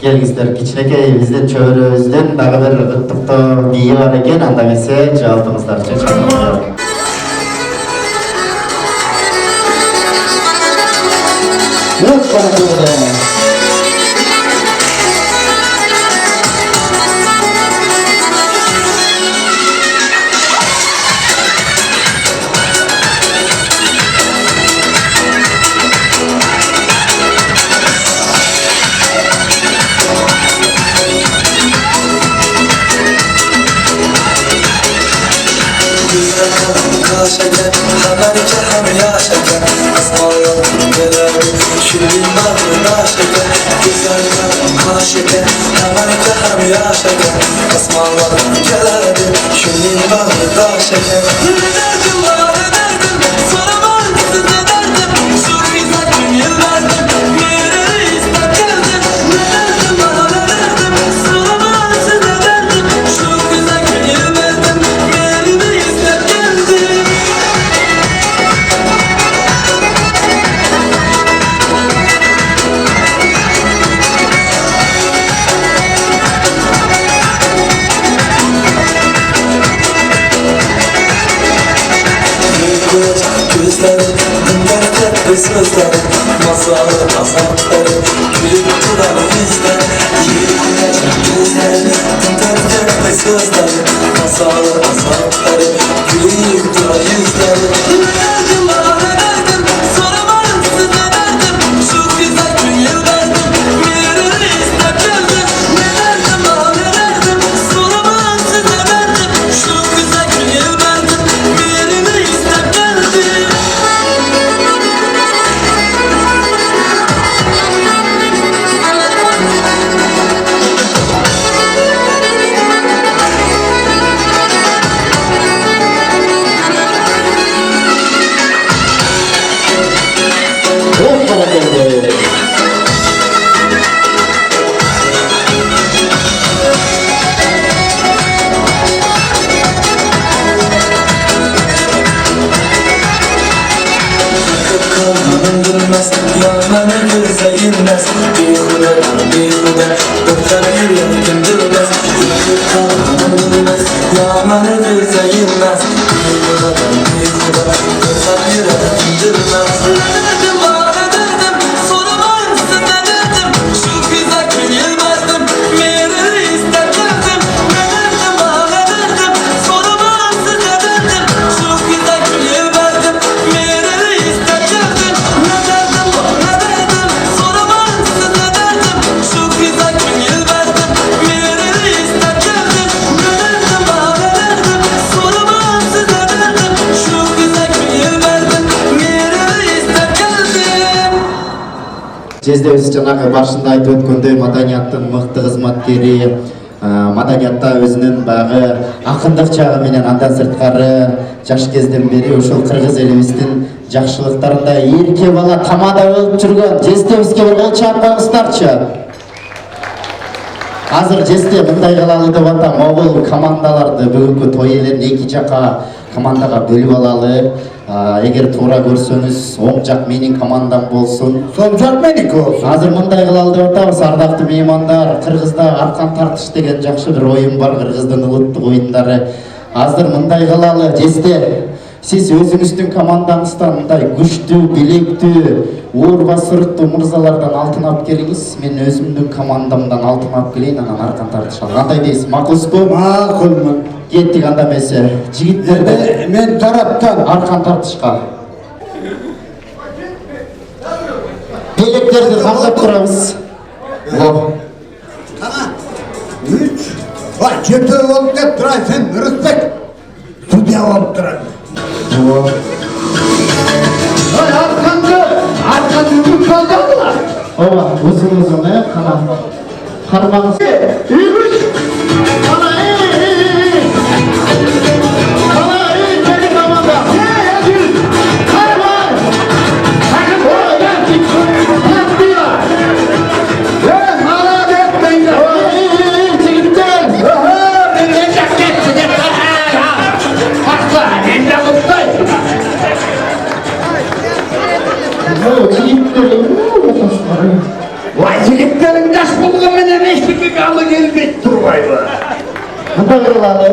Келгиздер, кичинекей биздин чөбөрөбүздөн дагы бир ыттыктоо бийи бар экен, анда келсе жаалтыңыздарчы чакырып. Жездебиз жанагы башында айтып өткөндөй маданияттын мыкты кызматкери, маданиятта өзүнүн баягы акындык жагы менен андан сырткары жаш кезден бери ушул кыргыз элибиздин жакшылыктарында эрке бала тамада болуп жүргөн жездебизге бир кол чаап коюңуздарчы. Азыр жезде мындай кылалы деп атам, могул командаларды бүгүнкү той элерин эки жака командага бөлүп алалы. Эгер туура көрсөңүз, оң жак менин командам болсун, сол жак меники болсун. Азыр мындай кылалы деп атабыз, ардактуу меймандар. Кыргызда аркан тартыш деген жакшы бир оюн бар, кыргыздын улуттук оюндары. Азыр мындай кылалы, жезде сиз өзүңүздүн командаңыздан мындай күчтүү, билектүү, оор басырыктуу мырзалардан алтын алып келиңиз. Мен өзүмдүн командамдан алтын алып келейин, анан аркан тартышалы. Кандай дейсиз? Макулсузбу? Макулмун. Кеттик анда эмесе. Жигиттерди мен тараптан аркан тартышка. Белектерди камдап турабыз. Үч. Бай, жетөө болуп деп турайсың, Рысбек. Судья болуп турат. Арканды үгүп калдыңдар. Ооба, өзүңүз кармаңыз. Vay, jigitlerin yaş bulduğu menene ойбай. Мындай кылалы.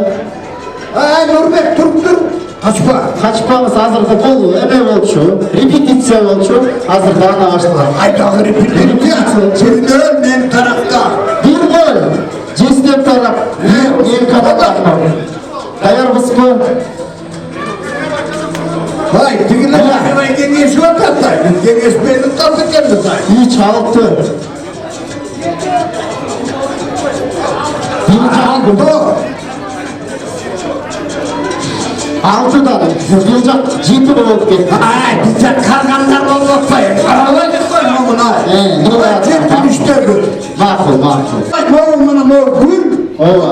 Нұрбек, тұр. Қашпа. Качпаңыз, азыркы бул эме болчу, репетиция болчу, азыр даана башталат. Айдағы репетиция. Сендер мен тарапта. Бир гол, жестеп тарап, мен командам. Даярбызбы? Тигілер ақымай кеңесі өтаттай. Кеңес беріп қалды келді тай. Үй чалыпты. Алтыдан, бир жақ 7 болуп кетти. Бізде қарғандар болып отпай. Қаралай деп қой мұна. Жетті үштегі. Мақұл. Ол мұна мол күн. Ооба.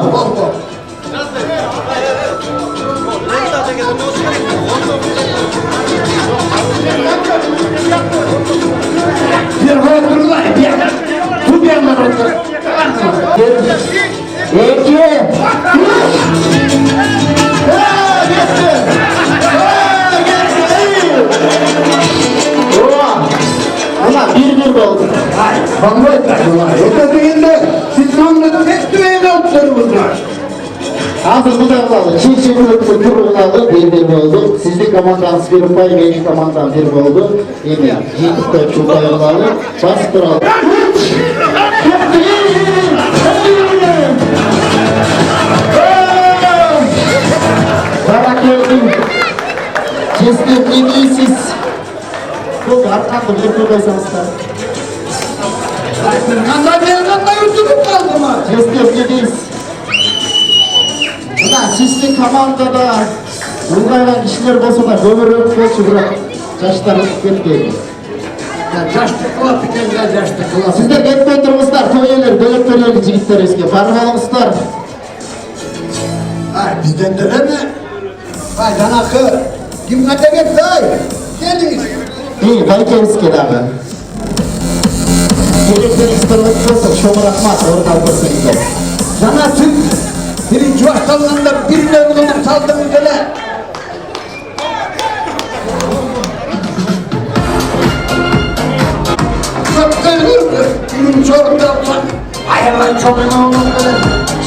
Bir koy durulay. Tut yanlar otur. Eki. Ana bir oldu. Vallahi ben öte değildi. Siz onları tek düğene otururlar. Hazır bu da oldu. Çiğ tur oldu. Bir oldu. Sizin komandanız bir pay, benim komandam bir oldu. Yine yedikte çubay oldu. Bastır oldu. Bana geldin. Jestem en iyisiz. Bu arkamda bir koysanız da. Kandan yutulup kaldı mı? Jestem en iyisiz. Mına sizin komandada ылғайған кишилер болсо да көбүрөөк болчу, бирок жаштар өтүп кетпейби. Жашты кылат экен да жашты кылат. Сиздер кетпей тургуздар, той ээлер, бөлөк жигиттерибизге барып алыңыздар. Бизден делеме? Жанакы кимге дегенди ай? Келиңиз. Байкебизге дагы. Керектериңиздер өтүп болсо, чоң рахмат, орун алып көрсөңүздөр. Жана сиз birinci başlananda birine ulanıp saldınız hele. Köpkölürdü. Günün çoğunda yapsak. Ayarlan çoğuna olmaz hele.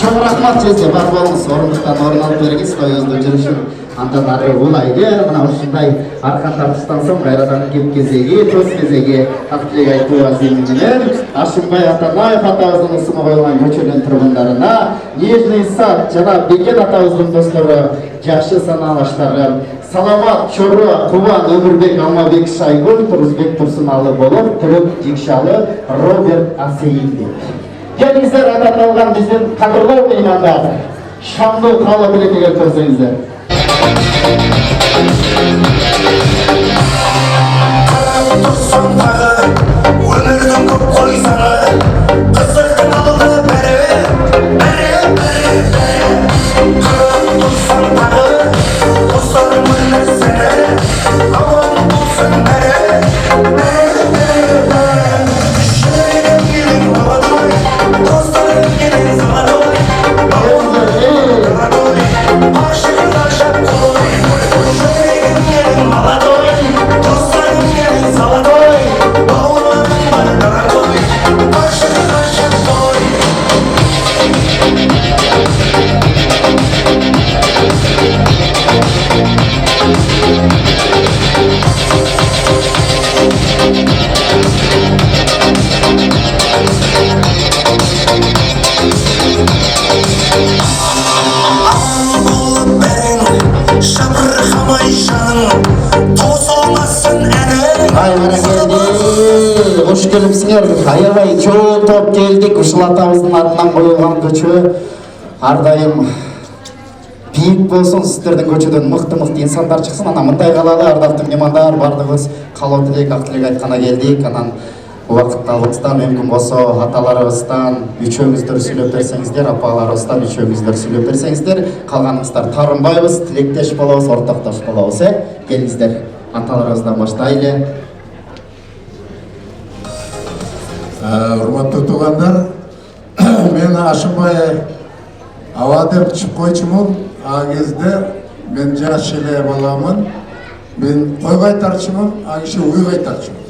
Çok rahmat Jeze, бар болуңуз, орындуктан орун алып бергиз, тоюңузду жүрүшүн андан ары улайды. Мына ушундай аркан тартыштан соң кайрадан кеп кезеги, төз кезеги ак тилек айтуу азими менен Ашымбай Атанаев атабыздын ысымы коюлган көчөнүн тургундарына, Нежный сад жана Бекет атабыздын достору, жакшы санаалаштары, Саламат Чору, Кубан Өмүрбек Алмабек Шайгул, Турузбек Турсуналы болуп, Түрөк Жикшалы, Роберт Асеевди. Келіңіздер атап алған біздің қадырлау меймандар. Шамды қала білекеге көрсеңіздер. Өмірдің көп қой саңы, қызықтың алды бәрі. Қырып тұрсаң тағы, қосарым өмір сені, аман болсын бәрі. Жүрегім келің бабадай, достарым келің заңадай, бауырым ашығын ашап қой. Жүрегім келің бабадай, достарым келің заңадай, бауырым бададай, ашығын ашап қой. Hoş келипсиңер. Аябай чоң топ келдик. Ушул атабыздын атынан коюлган көчө ар дайым бийик болсун, сиздердин көчөдөн мыкты инсандар чыксын. Ана мындай калалы, ардактуу меймандар, бардыгыбыз калоо тилек, ак тилек айтканы келдик. Анан убакытты алыбыздан, мүмкүн болсо аталарыбыздан үчөөңүздөр сүйлөп берсеңиздер, апаларыбыздан үчөөңүздөр сүйлөп берсеңиздер, калганыңыздар тарынбайбыз, тилектеш болобуз, ортоктош болобуз. Келиңиздер, аталарыбыздан баштайлы. Урматтуу туугандар, мен Ашымбай аба деп чыгып койчумун. А кезде мен жаш эле баламын. Мен кой кайтарчумун, а киши уй кайтарчумун.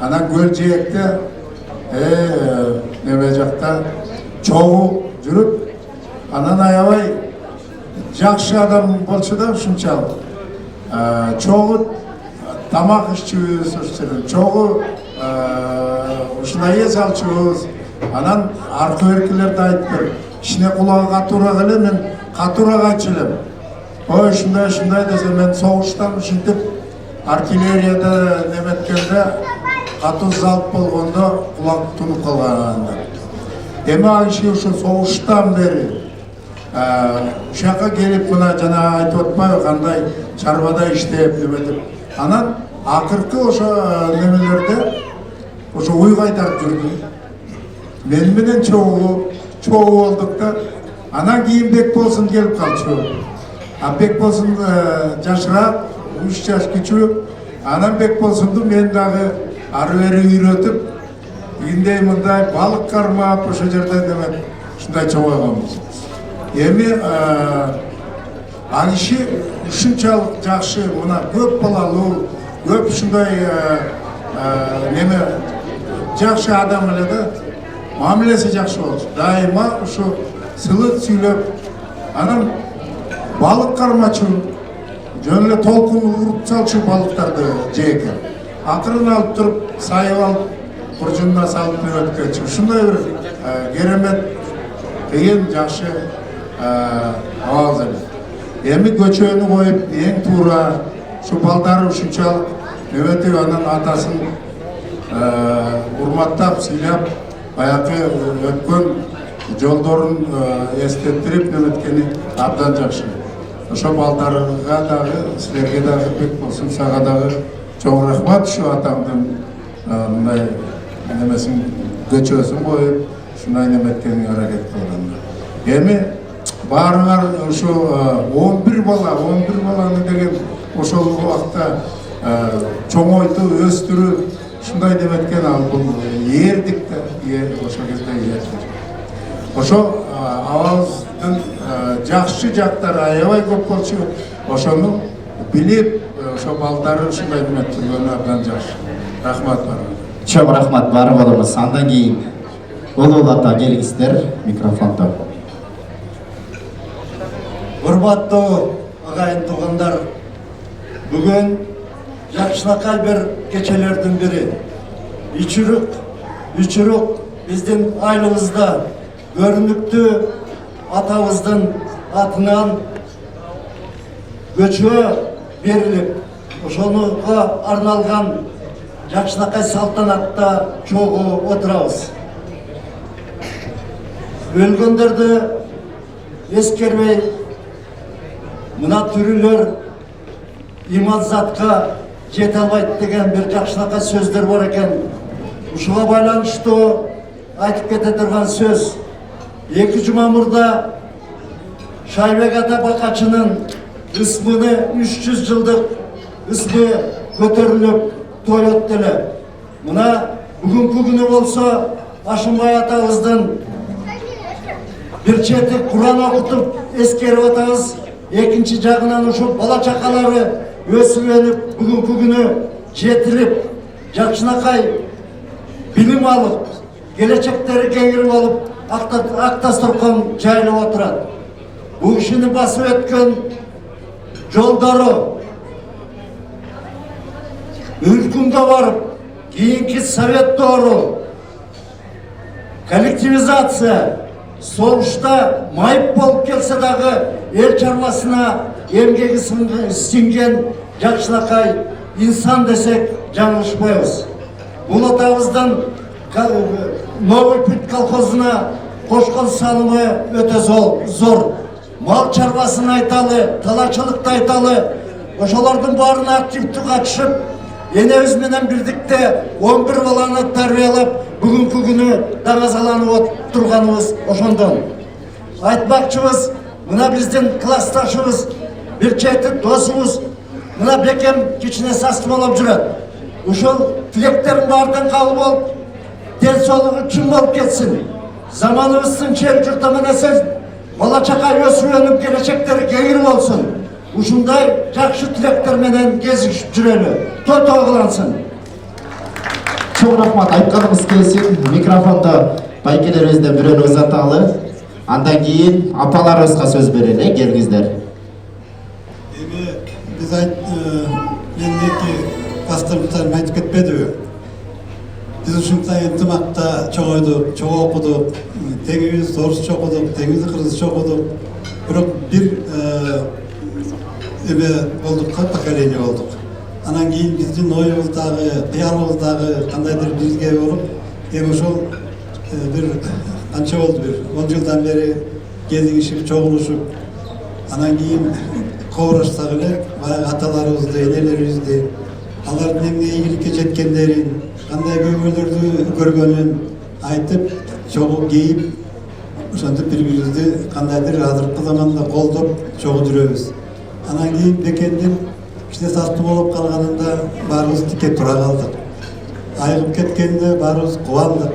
Анан көл жээкте неме жакта чогуу жүрүп анан аябай жакшы адам болчу да ушунчалык. Чогуу тамак ичүүбүз ошол чогуу ушундай эс алчубуз. Анан аркы беркилерди айтып бер. Кичине кулагы катуураак эле, мен катуураак айтчу элем. Ой, ушундай десе, мен согуштан ушинтип артиллерияда неметкенде катуу залп болгондо кулак тунуп калган. Эми ал киши ушу согуштан бери ушака келип мына жана айтып атпайбы кандай чарбада иштеп неметип. Анан акыркы ошо немелерде ошо уй кайтарып жүрдү. Мен менен чогуу болдук да. Анан кийин Бекболсун келип калчу. Бекболсун жашыраак, 3 жаш кичүү. Анан Бекболсунду мен дагы ары бери үйрөтүп, индей мындай балык кармап ошо жерде демек ушундай чогойгонбуз. Эми ал киши ушунчалык жакшы, мына көп балалуу, көп ушундай неме жакшы адам эле да. Мамилеси жакшы болчу. Дайыма ушу сылык сүйлөп, анан балык кармачу, жөн эле толкун уруп салчу балыктарды жээкен. Акырын алып туруп, сайып алып, буржунуна салып өткөчү. Ушундай бир керемет, кыйын жакшы абал эле. Эми көчөнү коюп, эң туура, ушу балдары ушунчалык эметип, анан атасын урматтап, сыйлап, баягы өткөн жолдорун эстеттирип неметкени абдан жакшы. Ошо балдарга дагы, силерге дагы Бекболсун, сага дагы чоң рахмат, ушу атаңдын мындай немесин көчөсүн коюп, ушундай неметкени аракет кылган. Эми баарыңар ушу 11 баланы деген ошол убакта чоңойтуу, өстүрүү, ушундай деметкен ал бул эрдик да, ошол кезде эрдик. Ошо абалыбыздын жакшы жактары аябай көп болчу. Ошону билип, ошо балдары ушундай демек жүргөнү абдан жакшы. Рахмат бар. Чоң рахмат бар болуңуз. Андан кийин улуулата келиңиздер, микрофонду. Урматтуу агайын туугандар, бүгүн жакшынакай бир кечелердин бири. Үчүрүк биздин айылыбызда көрүнүктүү атабыздын атынан көчө берилип, ошонуга арналган жакшынакай салтанатта чогуу отурабыз. Өлгөндөрдү эскербей, мына түрүлөр иман затка жете албайт деген бир жакшынакай сөздөр бар экен. Ушуга байланыштуу айтып кете турган сөз. 2 жума мурда Шайбек ата бакачынын ысмыны 300 жылдык ысмы көтөрүлүп той өттү эле. Мына бүгүнкү күнү болсо Ашынбай атабыздын бир чети Куран окутуп эскерип атабыз. Экинчи жагынан ушул бала чакалары өсүп өнүп бүгүнкү күнү жетилип, жакшынакай билим алып, келечектери кеңирип алып, Актасторкон жайлап отурат. Бул кишини басып өткөн жолдору өлкүнгө барып, кийинки совет доору, коллективизация, согушта майып болуп келсе дагы эл чарбасына эмгеги сиңген жакшынакай инсан десек жаңылышпайбыз. Бул атабыздын Новый путь колхозуна кошкон салымы өтө зор. Мал чарбасын айталы, талачылыкты айталы, ошолордун баарына активдүү катышып, энебиз менен бирдикте 11 баланы тарбиялап, бүгүнкү күнү даңазаланып турганыбыз ошондон. Айтмакчыбыз, мына биздин классташыбыз, бир чети досубуз, мына Бекем кичине састымалап жүрөт. Ушул тилектерин баардан кабыл болуп, ден соолугу чын болуп кетсин. Заманыбыздын чел журта менен бала чака өсүп өнүп келечектери кеңири болсун. Ушундай жакшы тилектер менен кезишип жүрөлү. Той кылынсын. Чоң рахмат, айтканыңыз келсин. Микрофонду байкелерибизден бирөөнү узаталы. Андан кийин апаларыбызга сөз берели, келиңиздер. Эми биз менин эки классташым айтып кетпедиби? Биз ушундай ынтымакта чоңойдук, чоң окудук, тегибиз орусча окудук, тегибиз кыргызча окудук. Бирок бир эме болдук, поколение болдук. Анан кийин биздин оюбуздагы, кыялыбыздагы кандайдыр бизге болуп, эми ошол бир канча болду, бир 10 жылдан бери кезигишип, чогулушуп, анан кийин кобурашсак эле баягы аталарыбызды, энелерибизди, алардын эмне ийгиликке жеткендерин, кандай көйгөйлөрдү көргөнүн айтып, чогуу кейип, ошентип бири-бирибизди кандайдыр азыркы заманда колдоп чогуу жүрөбүз. Анан кийин бекендин кичине сактуу болуп калганында баарыбыз тике тура калдык. Айыгып кеткенде баарыбыз кубандык.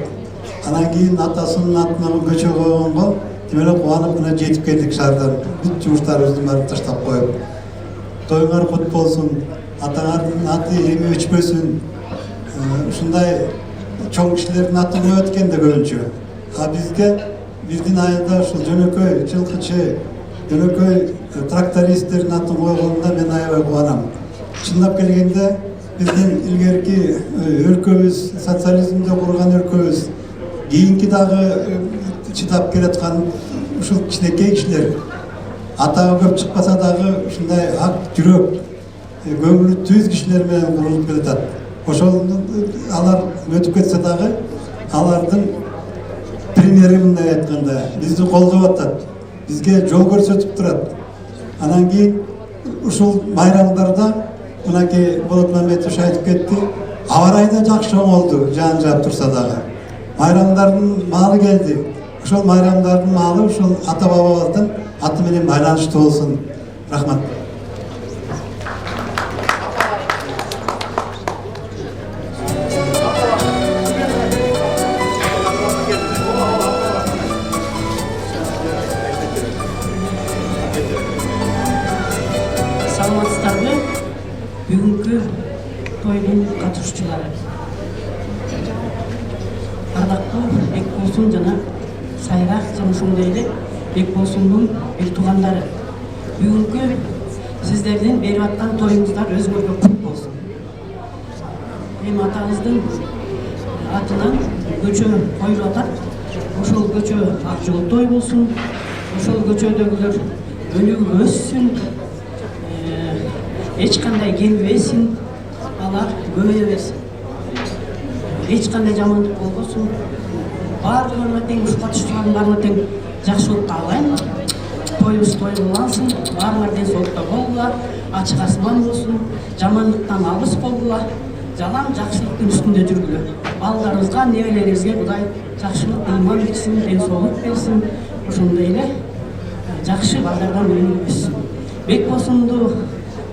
Анан кийин атасынын атына көчө койгонго тим эле кубанып мына жетип келдик шаардан. Бүт жумуштарыбызды баарын таштап коюп. Тоюңар кут болсун, атаңардын аты эми өчпөсүн. Ушундай чоң кишилердин атын коет экен да көбүнчө. А бизге биздин айында ушул жөнөкөй жылкычы, жөнөкөй трактористтердин атын койгонунда мен аябай кубанам. Чындап келгенде биздин илгерки өлкөбүз, социализмде курган өлкөбүз, кийинки дагы чыдап келаткан ушул кичинекей кишилер атагы көп чыкпаса дагы ушундай ак жүрөк, көңүлү түз кишилер менен курулуп келатат. Ошол алар өтүп кетсе дагы алардын примери мындай айтканда бизди колдоп атат, бизге жол көрсөтүп турат. Анан кийин ушул майрамдарда мынакей Болот Мамедович айтып кетти, аба ырайы да жакшы оңолду, жаан жаап турса дагы. Майрамдардын маалы келди. Ошол майрамдардын маалы ушул ата бабабыздын аты менен байланыштуу болсун. Рахмат. Саламатсыздарбы? Бүгүнкү тойдун катышуучулары. Ардактуу Бекболсун жана Сайрак жана ошондой эле Бекболсундун бир туугандары. Бүгүнкү сиздердин берип аткан тоюңуздар өзүңөргө кут болсун. Эми атаңыздын атынан көчө коюлуп атат. Ошол көчө ак жол той болсун. Ошол көчөдөгүлөр өнүгүп өссүн. Эч кандай келбесин, алар көбөйө берсин. Эч кандай жамандык болбосун. Баардыгына тең, ушу катышуучулардын баарына тең жакшылык каалайм. Тоюбуз той кылынсын, баарыңар ден соолукта болгула, ачык асман болсун, жамандыктан алыс болгула, жалаң жакшылыктын үстүндө жүргүлө. Балдарыбызга, небелерибизге Кудай жакшылык, ыйман берсин, ден соолук берсин. Ошондой эле жакшы балдардан өнүгүп өссүн. Бекболсунду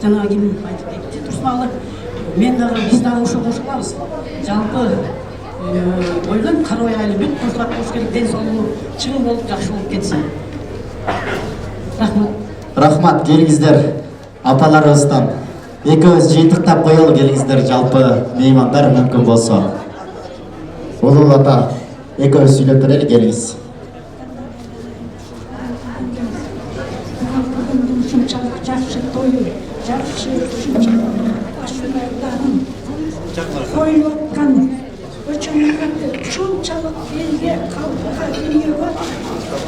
жана ким айтып кетти, Турсуналы. Мен дагы, биз дагы ошо кошулабыз. Жалпы ойлойм, карабай айлы бүт кошулар кош керек, ден соолугу чың болуп, жакшы болуп кетсин. Рахмат. Рахмат, келиңиздер апаларыбыздан. Экөөбүз жыйынтыктап коелу, келиңиздер жалпы меймандар мүмкүн болсо. Улуу ата, экөөбүз сүйлөп берели, келиңиз. Ушунчалык жакшы тою, жакшы ашуулардын коюлуп аткан көчөмөрдү ушунчалык элге, калкка, дүйнөгө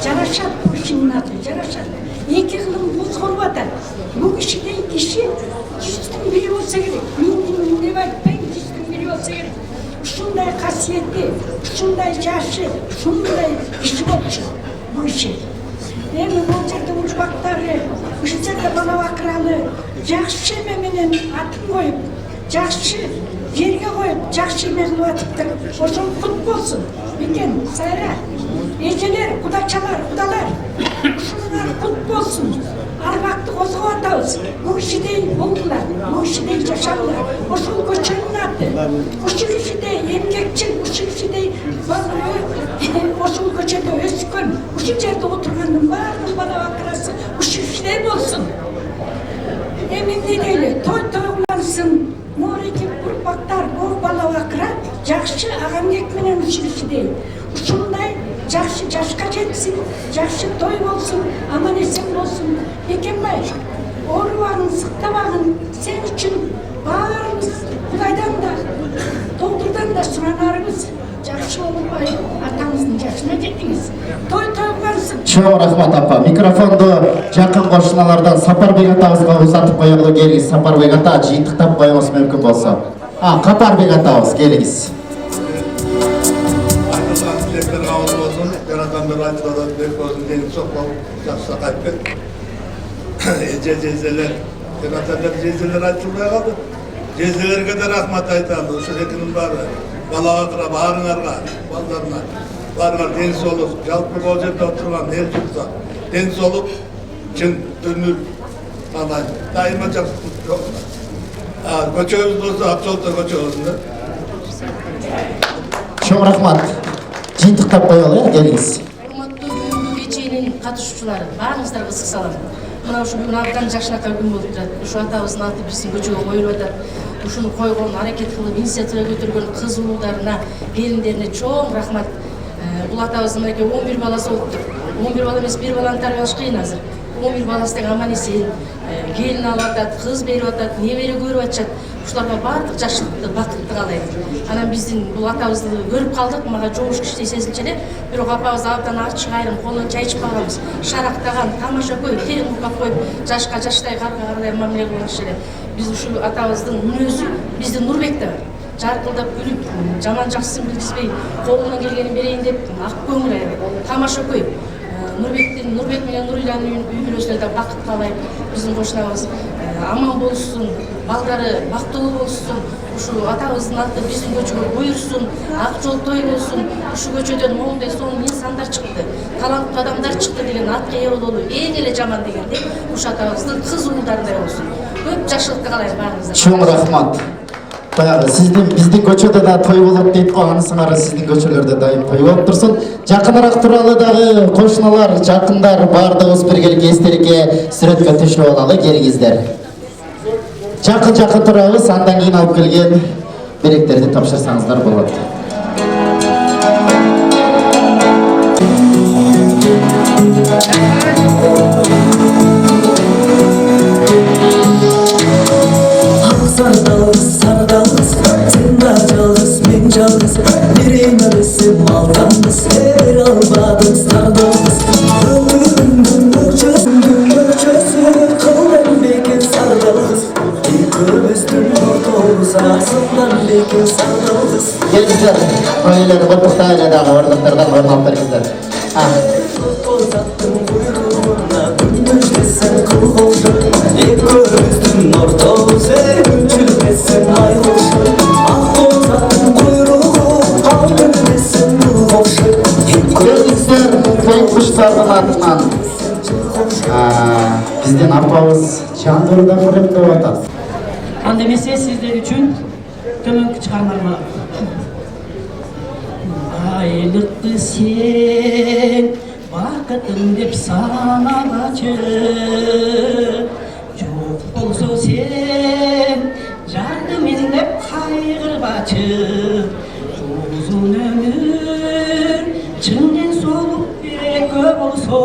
жарашат, бул кишинин аты жарашат. Эки кылым бузулуп атат. Бул кишидей киши жүздүн бири болсо керек. Мен деп айтпайм, жүздүн бири болсо керек. Ушундай касиети, ушундай жашы, ушундай киши болчу бул киши. Эми бул жерде урбактары, ушул жерде бала бакыралы, жакшы эме менен атын коюп, жакшы жерге коюп, жакшы эме кылып атыптыр. Ошол кут болсун. Бекен, Сайра, эжелер, кудачалар, кудалар, ушулар кут болсун. Арбакты козгоп атабыз. Бул кишидей болгула, бул кишидей жашагыла. Ошол көчөнүн аты. Ушул кишидей эмгекчил, ушул кишидей ошол көчөдө өскөн, ушул жерде отургандын баардык бала бакырасы ушул кишидей болсун. Эми эмне дейли? Той тойлансын. Морики урпактар, бул бала бакыра жакшы агамек менен ушул кишидей. Ушундай жакшы жашка жетип берсин, жакшы той болсун, аман эсен болсун. Бекенбай, оорубагын, сыктабагын, сен үчүн баарыбыз Кудайдан да, доктурдан да суранарыбыз. Жакшы болбай, атаңыздын жашына жеттиңиз. Той кылсын. Чоң рахмат апа. Микрофонду жакын кошуналардан Сапарбек атабызга узатып коелу. Келиңиз, Сапарбек ата, жыйынтыктап коюңуз мүмкүн болсо. Капарбек атабыз, келиңиз. Жезелерге де рахмат айтамын. Ошол экинин баары балага баарыңарга, балдарына баарыңар ден соолук, жалпы бул жерде отурган эл журтка ден соолук, чын өмүр каалайм. Дайыма жакшылык жок. Көчөбүз болсо Акчолто көчө болсун да. Чоң рахмат. Жыйынтыктап коелу, келиңиз. Урматтуу бүгүнкү кеченин катышуучулары, баарыңыздарга ысык салам. Мына ушу бүгүн абдан жакшынакай күн болуп турат. Ушу атабыздын аты биздин көчөгө коюлуп атат. Ушуну койгон, аракет кылып, инициатива көтөргөн кыз уулдарына, келиндерине чоң рахмат. Бул атабыздын мынакей 11 баласы болуптур. 11 бала эмес, бир баланы тарбиялаш кыйын азыр. 11 баласы тең аман эсен, келин алып атат, кыз берип атат, небере көрүп атышат. Ушуларга баардык жакшылыкты, бакытты каалайм. Анан биздин бул атабызды көрүп калдык, мага жоош кичтей сезилчү эле. Бирок апабыз абдан ачык айрым, колунан чай ичип калганбыз. Шарактаган, тамаша көй, терең укап коюп, жашка жаштай, карга кардай мамиле кылган эле. Биз ушул атабыздын мүнөзү бизде Нурбек да бар. Жаркылдап күлүп, жаман жакшысын билгизбей, колунан келгенин берейин деп, ак көңүл аябай, тамаша көй. Нурбек менен Нуриланын үй бүлөсүнө да бакыт каалайм. Биздин кошунабыз аман болушун, балдары бактылуу болушун, ушу атабыздын аты биздин көчөгө буйрсун, ак жол той болсун. Ушу көчөдөн моундай сонун инсандар чыкты, таланттуу адамдар чыкты деген атка ээ бололу. Эң эле жаман дегенде ушу атабыздын кыз уулдарындай болсун. Көп жакшылыкты каалайм баарыңызга. Чоң рахмат. Баягы биздин көчөдө да той болот дейт го, анысыңар сиздин көчөлөрдө дайым той болуп турсун. Жакыныраак туралы дагы кошуналар, жакындар баардыгыбыз биргеликте эстеликке сүрөткө түшүп алалы, келиңиздер. Жакын турабыз, андан кийин алып келген белектерди тапшырсаңыздар болот. Sardalız, sen de calız, men calız. Nereye arasın aldınız, her almadın sardalız. Ömrümün ölçüsü, kıldan bekir sardalız. İkimizдің ortamız, ağzından bekir sardalız. Gelingizler, koyuları bıtıkta ailedağı orduqlardan orun alып berіңіздер. Tozattın buyruğuna, gündüzdesin kıl oldu. İkimizдің ortamız, üçülmesin ay oldu. Ah tozattın buyruğu, aldırmesin kıl oldu. Gelingizler, көй куштардын атынан биздин апабыз Жандырдан көрөктөп атат. Анда эмесе сиздер үчүн төмөнкү чыгармалар. Айлыкты сен бакытым деп санагачы, жок болсо сен жардым издеп кайгырбачы. Узун өмүр чынден солуп экөө болсо,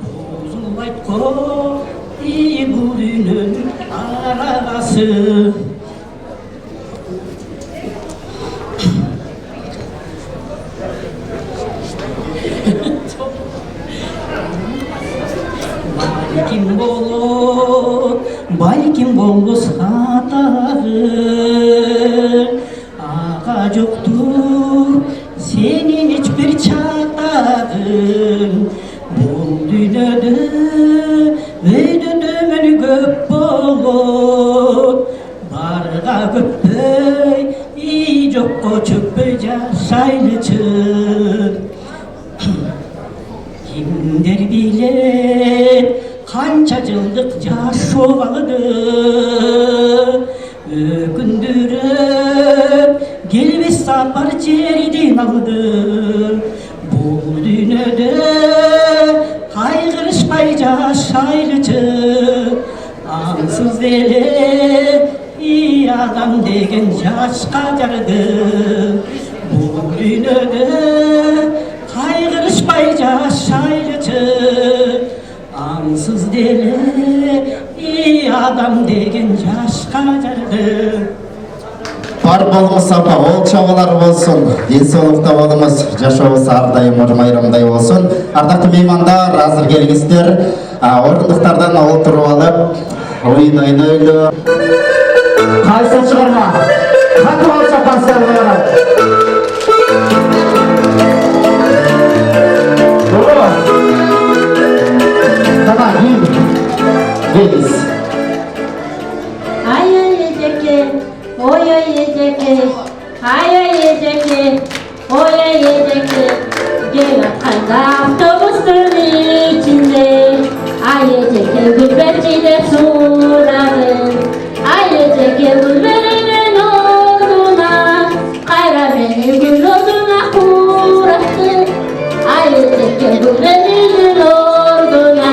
бузулайт го бул дүйнөнүн арагасы. Балким болбос хатагы, ага жоктур сенин эч бир чатагың. Бул дүйнөдө өйдө дөмөнү көп болот, барга көппөй жокко чөкпөй жашайлычы. Кимдер билет канча жылдык жашообалды, өкүндүрөп келбес сапар жердин алды. Бул дүйнөдө кайгырышпай жашайлычы, ансыз деле адам деген жашка жарды. Бул дүйнөдө кайгырышпай адам деген жашқа жарды. Бар болмыс апа, ол чабалар болсын, денсаулықта болыңыз, жашауыңыз әрдайым майрамдай болсын. Ардақты меймандар, азыр келгендер, орындықтардан отырып алып, ойын ойнайды. Қайсы шығарма? Қатып алса пасарлары. Tamam, geliniz. Ay yiyecek, oy yiyecek, ay yiyecek, oy yiyecek. Gel kayda otobüsün içinde, ay yiyecek gülberciler suradı, ay yiyecek gülberinin orduna, kayra beni gül oduna kurattı, ay yiyecek gülberinin orduna,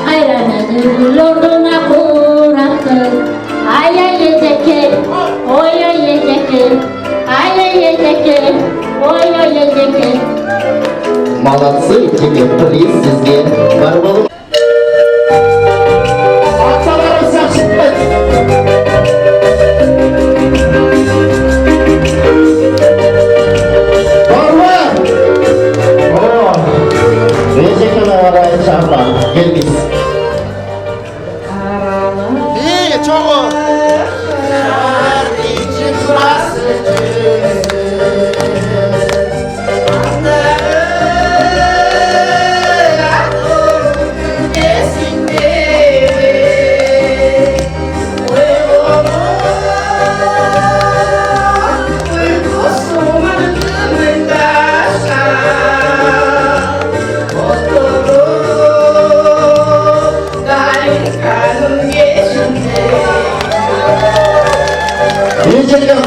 kayra beni gül oduna kurattı. Ay yiyecek, oy yiyecek, ay yiyecek, oy yiyecek. Молодцы, тебе приз sizge. Var olun. Atalarım saçınmet. Var mı? Oo. Recep oraya çağırma. Gel biz. İyi, çok.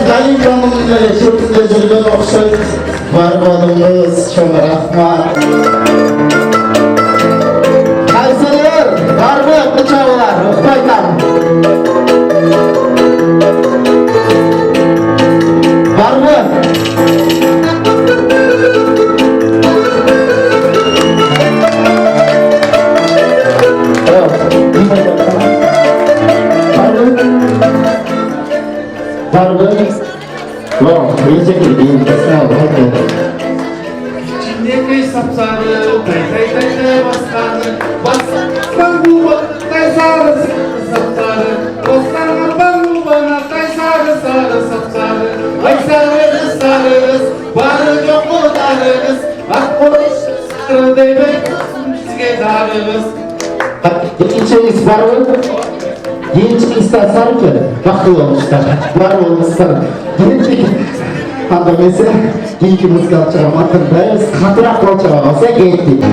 Dayı canımızda çok üzüldüm okşayıp var bolunuz çok rahmat. Kaysalar var mı bıçağlar Ukbay'dan? Var mı? Var mı? Wow, yiyecek gibi kesin oldu. Hadi. İçindeki sapsarı, tay baskanı, baskan bu tay sarı sapsarı, baskan bu bana tay sarı sapsarı, ay sarı, barı yok mu darınız, ak polis sarı demek bizge darınız. İçiniz var mı? Gençlik istersen ki, bakıl olmuşlar, var olmuşlar. Gençlik, hatta mesela, gençlik müzikal çağırmakındayız, hatırak kol çağırmasa gençlik.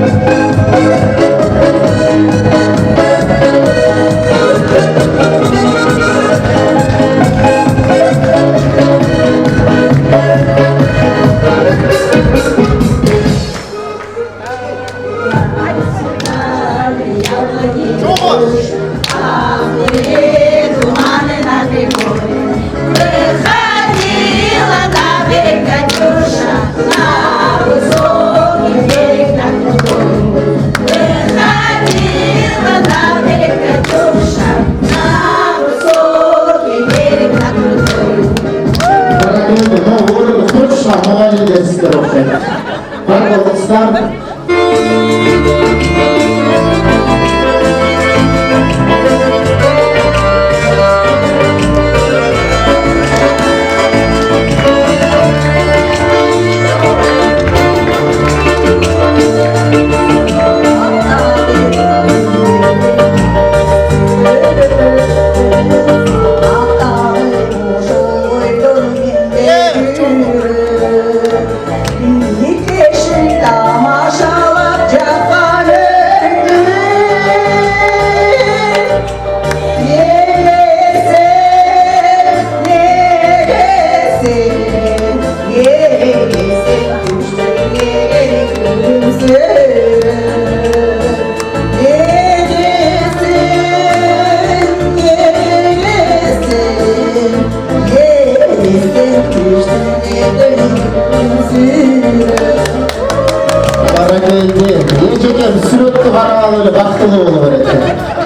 Sürekli var öyle baktığı olur böyle.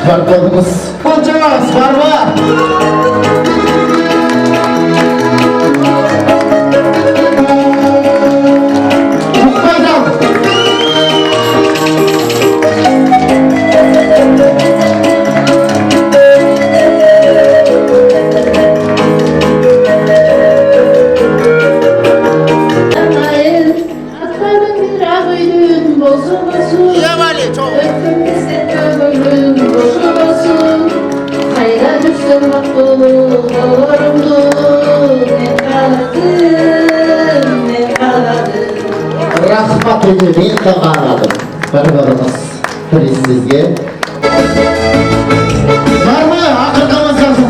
Var kolumuz. Kocaman бар ма? Рахмат өте мен де қарадым. Бір-біріміз президге. Бар ма? Ақырғамыз жазым.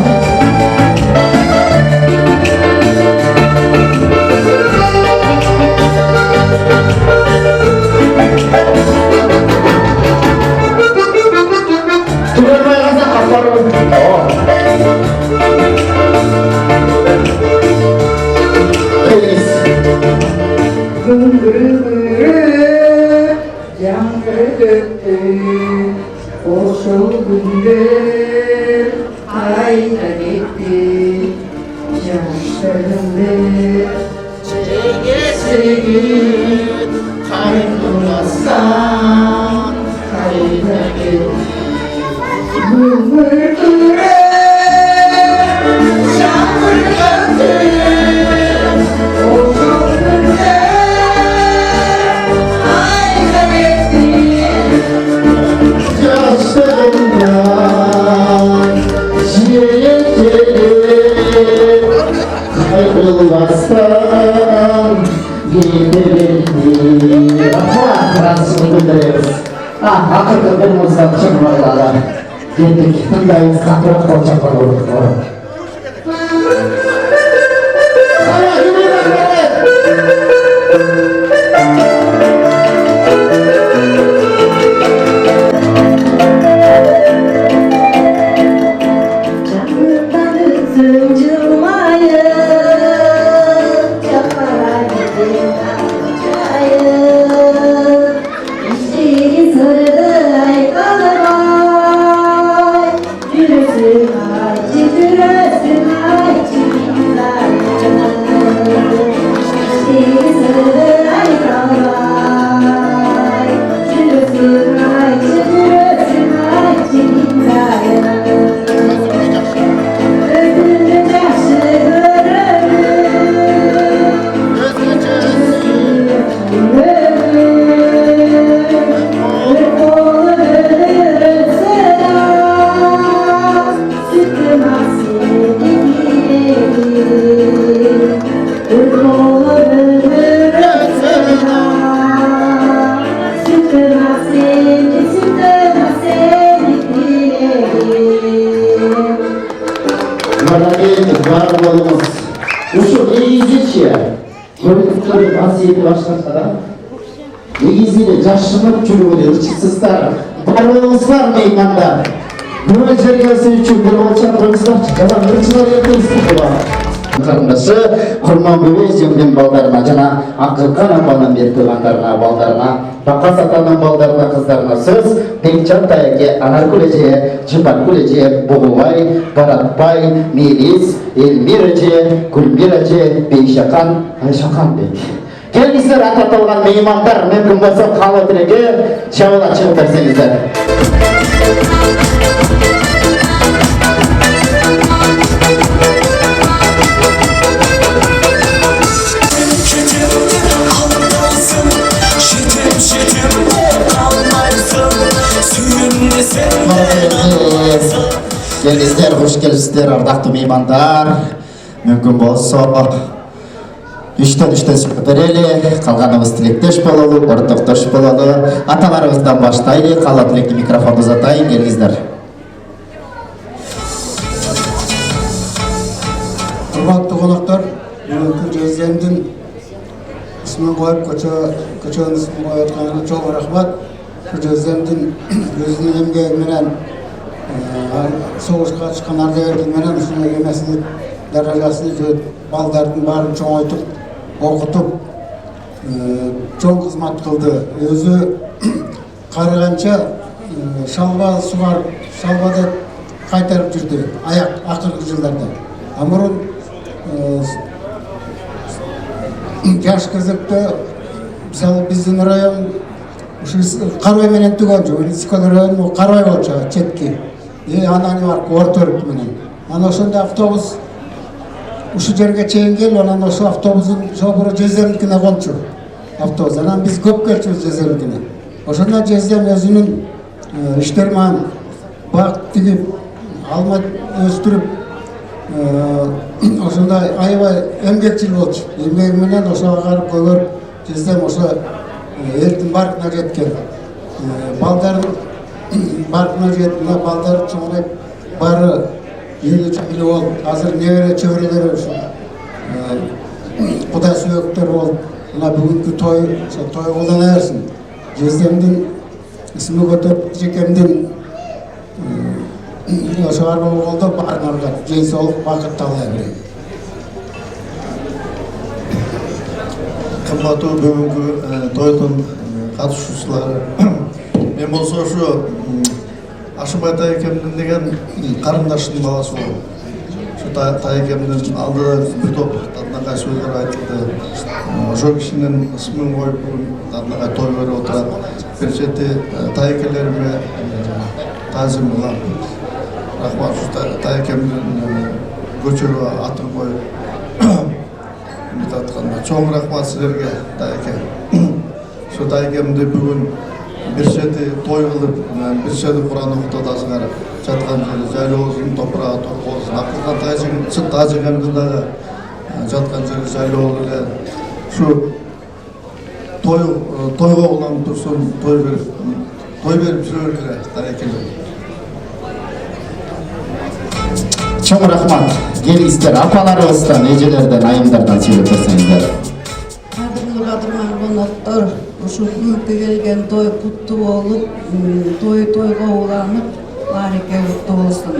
Түгелбай қазақ апарым. Келіңіз. Ошол күндөр кайда кетти жаштарымды Жегесегин кайрылмастан кайда кетти Kaybolmazsan giderim. Fransızı bildiririz. Hakikaten benim olsam çıkmadılar. Gittik, tındayız, kapırak kolçaklar olduk. Негізінде жашынып жүргенде ырчықсыздар, барлығыңыздар меймандар. Бұл жерге үшін бір олчатырыңыздар, қазақ ырчылар ертеңіздер. Қарындашы Құрман Бөбе жемден балдарына, жана Ақылқан апаның бер туғандарына, балдарына, Бақас атаның балдарына, қыздарына сөз, Бекчан таяке, Анаркүл эже, Жыпаркүл эже, Бұғылбай, Баратбай, Мелис, Элмир эже, Гүлмир эже, Бейшақан, Айшақан бек. Келіңіздер, ататылған меймандар, мүмкін болса қалы тілеге шауыла шығып берсеңіздер. Келіңіздер, қош келіпсіздер, ардақты меймандар. Мүмкін болса үштен сөйлеп берелі, қалғанымыз тілектеш болалы, ортақташ болалы. Аталарымыздан баштайлы, қала тілекті микрофонды ұзатайын, келіңіздер. Құрметті қонақтар, бүгінгі президенттің ісмін қойып, көченің ісмін қойып çok рахмат. Президенттің өзінің еңбегіменен соғысқа шыққан ардагерлерменен үстіне емесінің дәрежесін балдардың барын чоңайтып, оқытып, чоң қызмат қылды. Өзі қарығанша шалба суғарып, шалбада кайтарып жүрдү аяк акыркы жылдарда. Мурун жаш кезекте мисалы биздин район ушу Карбай менен түгөн жок. Лисикөл району Карбай болчу четки. Анан бар Орторук менен. Анан ошондо автобус ушу жерге чейин келип, анан ошо автобустун шофёру Жездемдикине колчу. Автобус. Анан биз көп келчүбүз Жездемдикине. Ошондо Жездем өзүнүн иштери менен бак тигип, алма өстүрүп, ошондой аябай эмгекчил болчу. Эмгеги менен ошо агарып көгөрүп, Жездем ошо элдин баркына жеткен. Балдарын баркына жеткен, балдар чоңоюп, баары үйлі болуп, азыр небере чөбөрөлөр ушу Кудай сүйөктөр болуп, мына бүгүнкү той колдона берсин. Жездемдин исми көтөрүп, жекемдин ошо арбалы колдоп баарыңарга жен соолук бакыт талай берейин. Кымбаттуу бүгүнкү тойдун катышуучулары, мен болсо ушу Ашымбай Таекемдин деген карындаштын баласы болом. Ушу Таекемдин алдыда бир топ татынакай сөздөр айтылды. Ошол кишинин ысмын коюп татынакай той берип отурат. Бир чети Таекелериме таазим кылам. Рахмат, ушу Таекемдин көчөгө атын коюп чоң рахмат силерге, Таеке. Ушу Таекемди бүгүн бир чети той кылып, бир чети Куран окутасыңар, жаткан жери жайлоосун, топурагы торкоосун, акылган чын Таекемдин дагы жаткан жери жайлоо эле. Ушу тойго уланып турсун, той берип жүрө бергиле, Таекелер. Чоң рахмат. Келиңиздер, апаларыбыздан, эжелерден, айымдардан сүйлөп берсеңиздер. Кадырман коноктор, ушу бүгүнкү келген той куттуу болуп, тойго уланып, баареке куттуу болсун.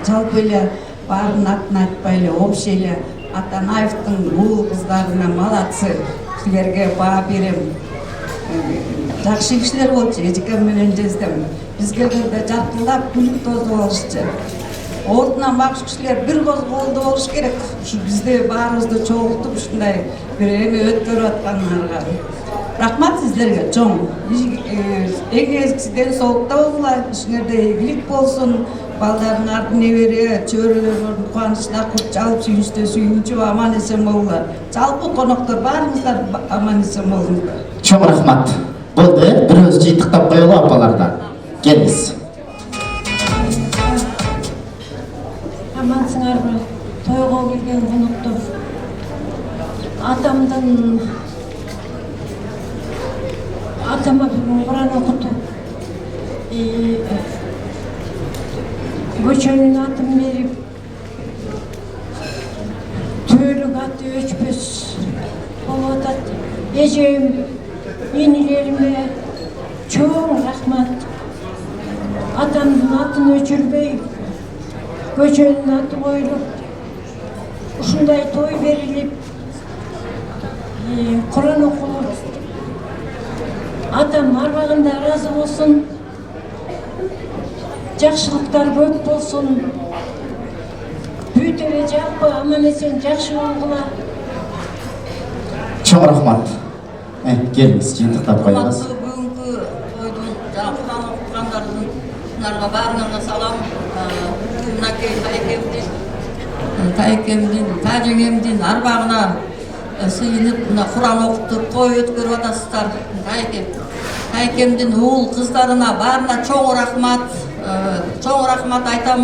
Жалпы эле баардын атын айтпай эле, общий эле Атанаевдин уул кыздарына малатсы, силерге баа берем. Жакшы кишилер болчу, эжекем менен Жездем. Биз келгенде жартылдап күлүп тосуп алышчы. Ордунан бакшы кишилер бир колду болуш керек. Ушу бизде баарыбызды чогултуп ушундай бир эме өткөрүп аткандарга. Рахмат сиздерге чоң. Эң эскisi ден соолукта болгула, ишиңерде ийгилик болсун. Балдарыңарды небере, чөбөрөлөрүн кубанычына кур чалып сүйүнүштө сүйүнүчү аман эсен болгула. Жалпы коноктор баарыңыздар аман эсен болуңуздар. Чоң рахмат. Болду, бирөөбүз жыйынтыктап коелу апалардан. Келиңиз. Амансыңарбы, тойго келген коноктор. Атама бүгүн Куран окутуп, көчөнүн атын берип, төөлүк аты өчпөс болуп атат. Эжем, энилериме чоң рахмат. Атамдын атын өчүрбөй, көчөнүн аты коюлуп, ушундай той берилип, Куран окулуп, атам арбагында ыраазы болсун, жакшылыктар көп болсун, бүт эле жалпы аман эсен жакшы болгула. Чоң рахмат. Келиңиз, жыйынтыктап коебуз. Бүгүнкү тойдун Куран окуткандардын баарыңарга салам. Мынакей Таекемдин, тажеңемдин арбагына сыйынып, мына Куран окутуп, той өткөрүп атасыздар. Таекемдин уул кыздарына баарына чоң рахмат айтам.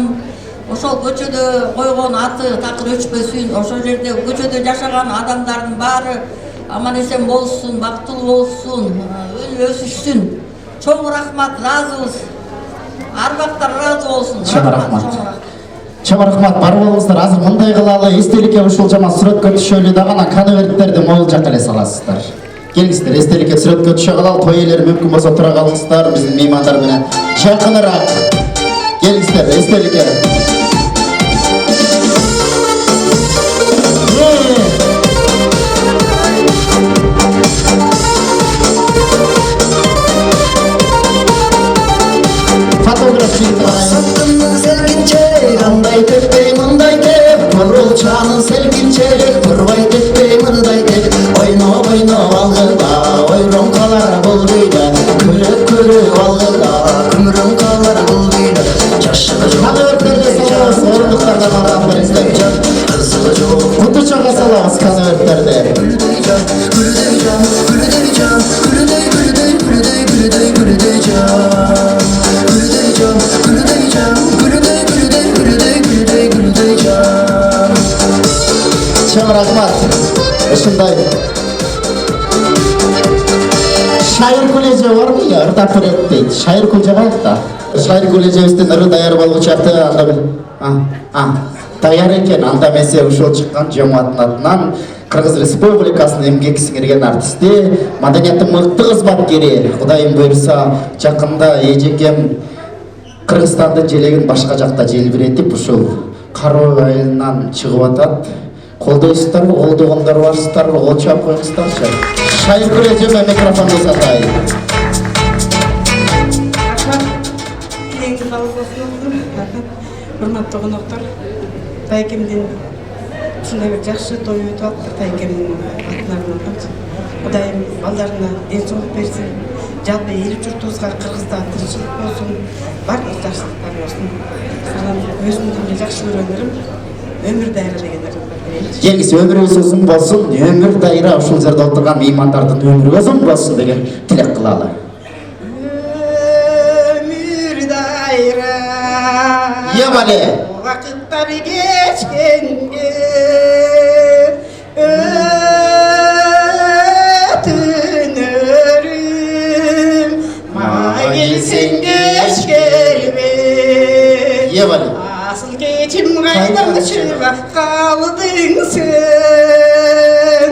Ошол көчөдө койгон аты такыр өчпөсүн, ошол жерде көчөдө жашаган адамдардын баары аман эсен болсун, бактылуу болсун, өсүшсүн. Чоң рахмат, ыраазыбыз. Арбактар ыраазы болсун. Чоң рахмат. Чоң рахмат, бар болуңуздар. Азыр мындай кылалы, эстеликке ушул жаман сүрөткө түшөлү да гана конверттерди могул жакка эле саласыздар. Келиңиздер, эстеликке сүрөткө түшө калалы, той ээлери мүмкүн болсо тура калыңыздар, биздин меймандар менен жакыныраак. Келиңиздер, эстеликке. Фотограф жыйынтыгын Чоң рахмат. Ушундай шайыр колледжи барбы? Ырдап берет дейт. Шайыр коллежи да. Шайыр коллежибиздин ыры даяр болгучу акты анда даяр экен. Анда месе ушул чыккан жамааттын атынан Кыргыз Республикасынын эмгек сиңирген артисти, маданияттын мыкты кызматкери, Кудайым буйрса, жакында эжекем Кыргызстандын желегин башка жакта желбиретип ушул кароо айылынан чыгып атат. Колдойсуздарбы, колдогондор барсыздарбы, кол чаап коюңуздарчы. Шайыр коллежиме микрофонду сатайын. Кийинки кабыл болсун. Урматтуу коноктор, Тайкемдин ушундай бир жакшы той өтүп атты. Тайкемдин атынан Кудайым балдарына ден соолук берсин. Жалпы эл журтубузга Кыргызда тынччылык болсун, баардык жакшылыктар болсун. Анан өзүмдүн жакшы көргөнлөрүм өмүр дайра дегендер. Келгис өмүрүбүз узун болсун, өмүр дайра ушул жерде отурган меймандардын өмүрү узун болсун деген тилек кылалы. Өмүр дайра. Ебале. Вакыттар кечкенге өтүнөрүм мага келсең кеч келбе. Ебале. Асыл кечим кайдан чыга калдың сен.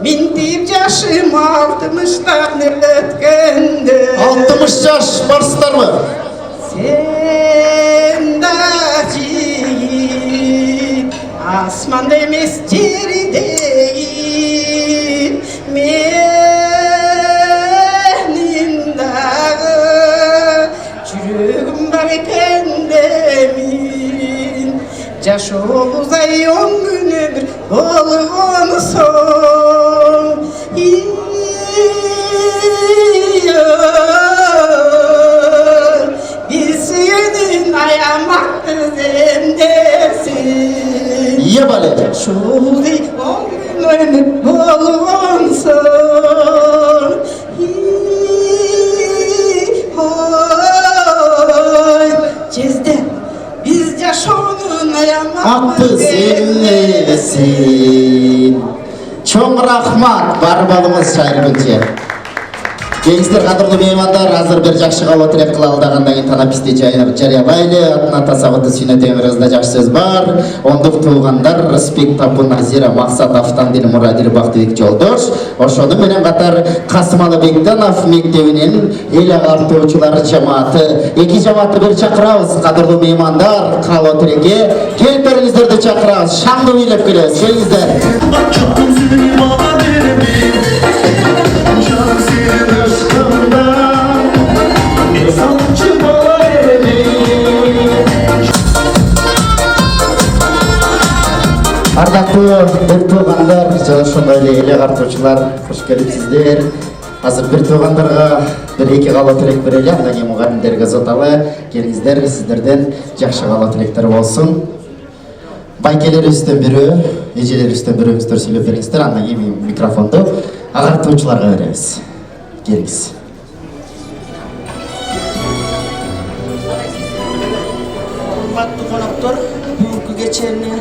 Минтип жашым 60-тан өткөндө. 60 жаш барсыздарбы? Сен да жигит, асманда эмес жердеги. Менин дагы жүрөгүм бар экен демин. Жашообуздай 10 күн өмүр болгон соң. Биз сүйүүнүн аямакты земдесин. Ебале. Жашообуздай 10 күн өмүр болгон соң. Жезде биз жашоонун аямакты земдесин. Чоң рахмат, барбалыңыз шайыр кылчы. Келиңиздер кадырлуу меймандар, азыр бир жакшы кабыл тилек кылалы дагандан кийин танаписти жарыялайлы. Атына тасабытты сүйнөтөңүрүздө жакшы сөз бар. Ондук туугандар Рыспек Тапын Назира Максат Автандил Мурадил Бактыбек Жолдош, ошону менен катар Касым Алы Бектанов мектебинин эл агартуучулары жамааты. Эки жамаатты бир чакырабыз, кадырлуу меймандар, кабыл тилекке келиңиздерди чакырабыз. Шаңды бийлеп келебиз. Келиңиздер. Ардактуу бир туугандар, ошондой эле эл агартуучулар, кош келипсиздер. Азыр бир туугандарга бир эки каалоо тилек берели, андан кийин мугалимдерге зоталы. Келиңиздер, сиздерден жакшы каалоо тилектер болсун. Байкелерибизден бирөө, эжелерибизден бирөөңүздөр сүйлөп бериңиздер, андан кийин микрофонду агартуучуларга беребиз. Келиңиз. Урматтуу коноктор, бүгүнкү кечени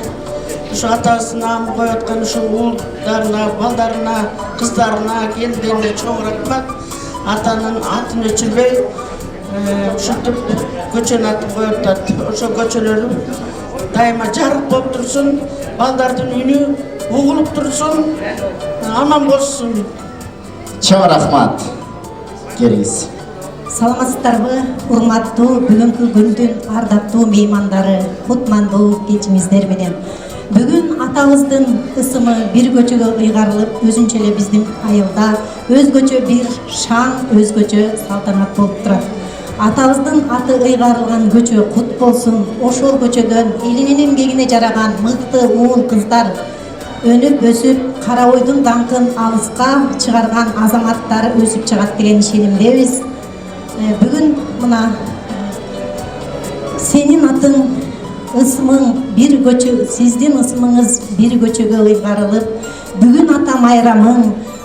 ушу атасына коёткон ушул уулдарына, балдарына, кыздарына, келиндерине чоң рахмат. Атанын атын өчүрбөй, ушинтип көчөнүн атын коюп атат. Ошо көчөлөрү дайыма жарык болуп турсун, балдардын үнү угулуп турсун, аман болсун. Чоң рахмат. Келиңиз. Саламатсыздарбы, урматтуу бүгүнкү күндүн ардактуу меймандары, кутмандуу кечиңиздер менен. Бүгүн атабыздын ысымы бир көчөгө ыйгарылып, өзүнчө эле биздин айылда өзгөчө бир шаң, өзгөчө салтанат болуп турат. Атабыздын аты ыйгарылган көчө кут болсун. Ошол көчөдөн элинин эмгегине жараган мыкты уул кыздар өнүп өсүп, кара ойдун даңкын алыска чыгарган азаматтар өсүп чыгат деген ишенимдебиз. Бүгүн мына сенин атың ысымың бир көчө, сиздин ысымыңыз бир көчөгө ыйгарылып, бүгүн ата майрамың,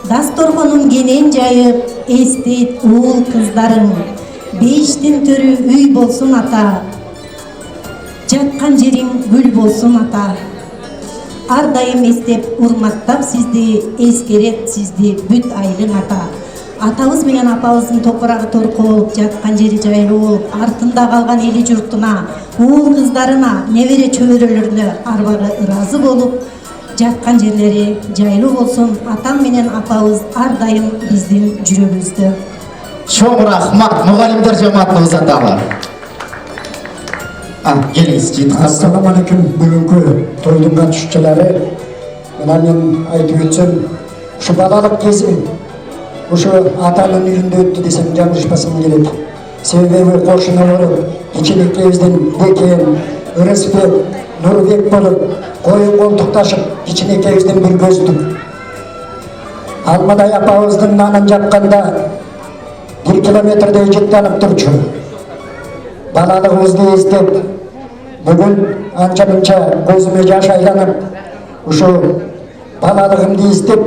дасторконун кенен жайып, эстейт уул кыздарың. бейиштин төрү үй болсун ата, жаткан жериң гүл болсун ата. Ар дайым эстеп, урматтап сизди, эскерет сизди бүт айылың ата. Атабыз менен апабыздын топурагы торко болуп, жаткан жери жайлуу болуп, артында калган эли журтуна, уул кыздарына, небере чөбөрөлөрүнө арбагы ыраазы болуп, жаткан жерлери жайлуу болсун. Атам менен апабыз ар дайым биздин жүрөгүбүздө. Чоң рахмат, мугалимдер жамаатына узаталы. Келиңиз, жыйынтыктап. Ассаламу алейкум, бүгүнкү тойдун катышуучулары. Мына мен айтып өтсөм, ушу балалык кезим ушу атанын үйүндө өттү десем жаңылышпасам келет. Себеби кошуна болуп, кичинекейибизден Бекен, Өрөсбек, Нурбек болуп, кою колтукташып, кичинекейибизден бир көздүк. Алмадай апабыздын нанын жапканда 1 километрдей жыттанып турчу. Балалыгыбызды эстеп, бүгүн анча-мынча көзүмө жаш айланып, ушу балалыгымды эстеп,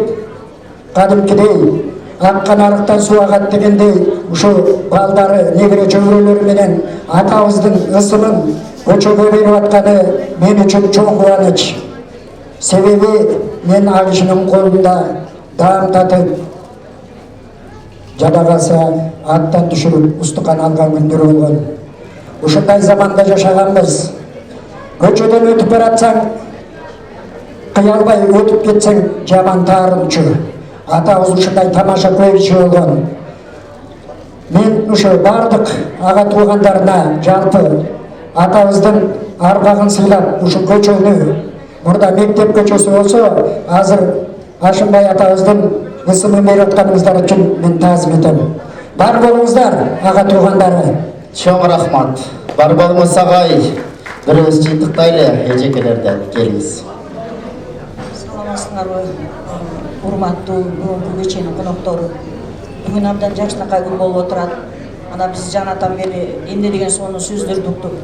кадимкидей аккан арыктан суу агат дегендей, ушу балдары, небере чөбөрөлөрү менен атабыздын ысымын көчөгө берип атканы мен үчүн чоң кубаныч. Себеби мен ал кишинин колунда даам татып, жада калса аттан түшүрүп устукан алган күндөрү болгон. Ушундай заманда жашаганбыз. Көчөдөн өтүп баратсаң, кыялбай өтүп кетсең жаман таарынчу. Атабыз ушундай тамаша көйгүчү болгон. Мен ушу бардык ага туугандарына жалпы атабыздын арбагын сыйлап, ушу көчөнү, мурда мектеп көчөсү болсо, азыр Ашымбай атабыздын ысымын берип атканыңыздар үчүн мен таазим этем. Бар болуңуздар, ага туугандары. Чоң рахмат. Бар болуңуз агай. Бирөөбүз жыйынтыктайлы, эжекелерден келиңиз. Саламатсыңарбы, урматтуу бүгүнкү кеченин коноктору. Бүгүн абдан жакшынакай күн болуп отурат. Ана биз жанатан бери эмне деген сонун сөздөрдү уктук.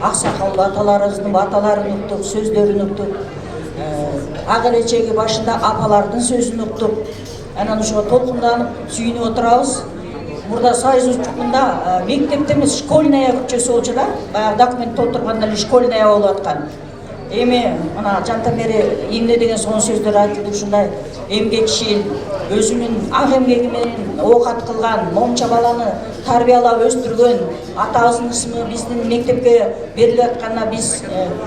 Аксакалдуу аталарыбыздын аталарын уктук, сөздөрүн уктук. Ак элечеги башында апалардын сөзүн уктук. Анан ошого толкунданып сүйүнүп отурабыз. Мурда Союз учкунда мектепте эмес, школьная көчөсү болчу да. Баягы документ толтурганда эле школьная болуп аткан. Эми мына жантан бери эмне деген сонун сөздөр айтылды, ушундай эмгекчил, өзүнүн ак эмгеги менен оокат кылган, момча баланы тарбиялап өстүргөн атабыздын ысымы биздин мектепке берилип атканына биз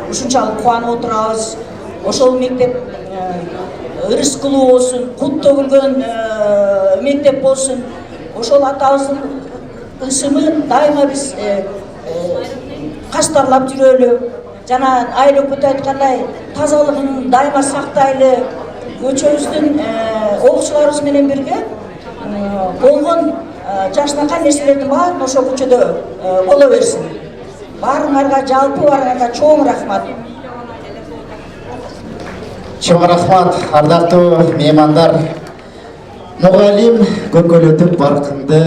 ушунчалык кубанып отурабыз. Ошол мектеп ырыс кылуу болсун, кут төгүлгөн мектеп болсун. Ошол атабыздын ысымын дайыма биз кастарлап жүрөлү. Жана Айыл өкмөтү айткандай, тазалыгын дайыма сактайлы. Көчөбүздүн окуучуларыбыз менен бирге болгон жакшынакай нерселердин баарын ошол көчөдө боло берсин. Баарыңарга жалпы баарыңарга чоң рахмат. Чоң рахмат, ардактуу меймандар. Мугалим көкөлөтүп баркыңды,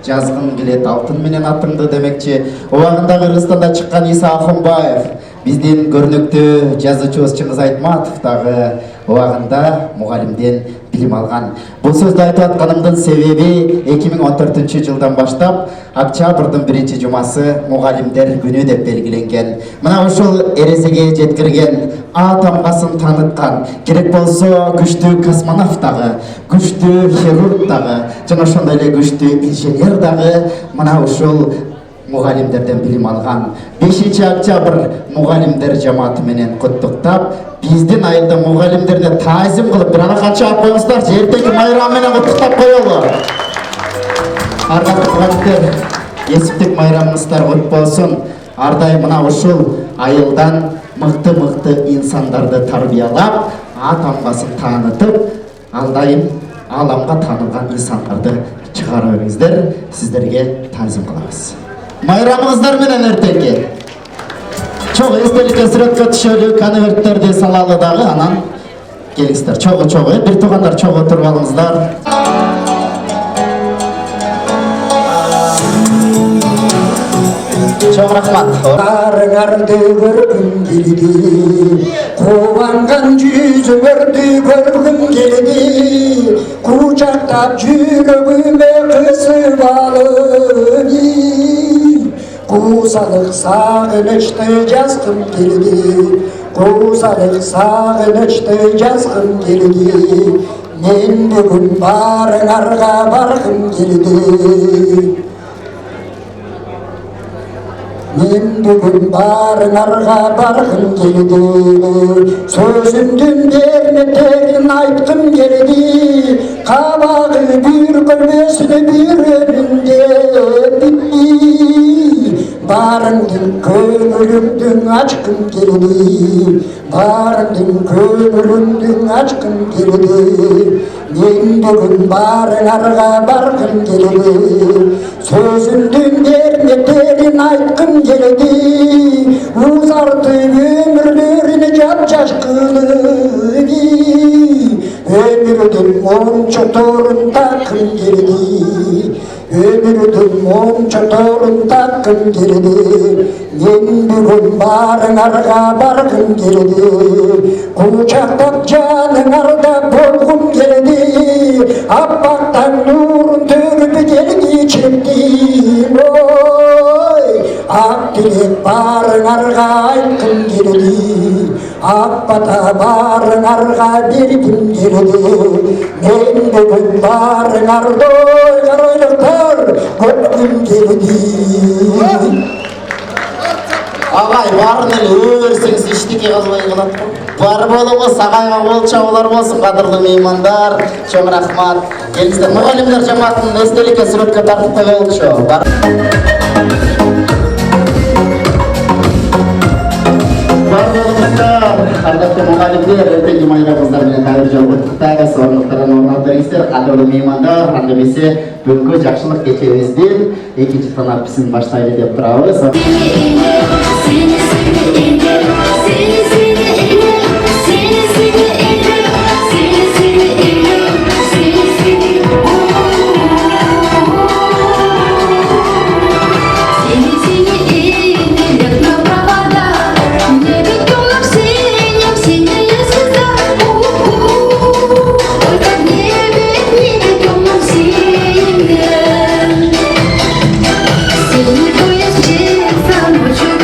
жазгың келет алтын менен атыңды демекчи. Убагында Кыргызстанда чыккан Иса Ахунбаев, биздин көрнөктүү жазуучубуз Чыңгыз Айтматов дагы убагында мугалимден билим алган. Бул сөздү айтып атканымдын себеби 2014 жылдан баштап октябрдын 1 жумасы мугалимдер күнү деп белгиленген. Мына ушул эресеге жеткирген, А тамгасын таныткан, керек болсо күчтүү космонавт дагы, күчтүү хирург дагы, жана ошондой эле күчтүү инженер дагы мына ушул мугалимдерден билим алган. 5 октябрь мугалимдер жамааты менен куттуктап, биздин айылда мугалимдерге таазим кылып, бир ана чаап коюңуздарчы, эртеги майрам менен куттуктап коелу. Ардактуу мугалимдер, эсиптик майрамыңыздар кут болсун. Ар дайым мына ушул айылдан мыкты инсандарды тарбиялап, А тамгасын таанытып, ал дайым ааламга таанылган инсандарды чыгара бериңиздер. Сиздерге таазим кылабыз. Майрамыңыздар менен эртеги. Чоң эстеликке сүрөткө түшөлү, конверттерди салалы дагы, анан келиңиздер. Чогуу, бир туугандар чогуу туруп алыңыздар. Чоң рахмат. Арыңарды көргүм келди, кубанган жүзүңөрдү көргүм келди. Kucakta yüreğime kısıp alın Kusalık sağınıştı yazgım geldi Kusalık sağınıştı yazgım geldi Men bugün barınarga bargım geldi Men bugün barınarga bargım geldi Sözümdün dermeterin aytgım geldi Kabağı bir gülmesini bir önünde bitmi Barındın kömürümdün açkım geldi Barındın kömürümdün açkım geldi Men bugün barınarga bargım geldi Sözümdün dermeterin aytgım geldi Uzartı ömürlerini yapcaş kılıdı Ömürdün onca torunda kım geldi Ömürdün onca torunda kım geldi Men bugün barınarga bargım geldi Kucaktap canınarda bolgum geldi Abbaktan nurun tөгüp gelgi çektim Oy Ak dilek barınarga aytgım geldi Abbata barınarga bergim geldi Men bugün barınarda oygaroyluklar köpgüm geldi Ağay барын эле өрсеңиз эчтеке кылбай калат го. Бар болобу сагайга кол чабуулар болсун кадырлуу меймандар. Чоң рахмат. Келиңиздер мугалимдер жамаатынын эстеликке сүрөткө тартып коелучу. Ардактуу мугалимдер, эртеңки майрабыңыздар менен кайра жолугуп куттайбыз. Орнуктардан орун алыңыздар. Кадырлуу меймандар, анда эмесе бүгүнкү жакшылык кечебиздин экинчи танапысын баштайлы деп турабыз. Синий поезд,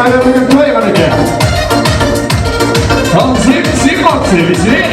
Aylarının koygan eken. Tanzim Sigmund sevisi.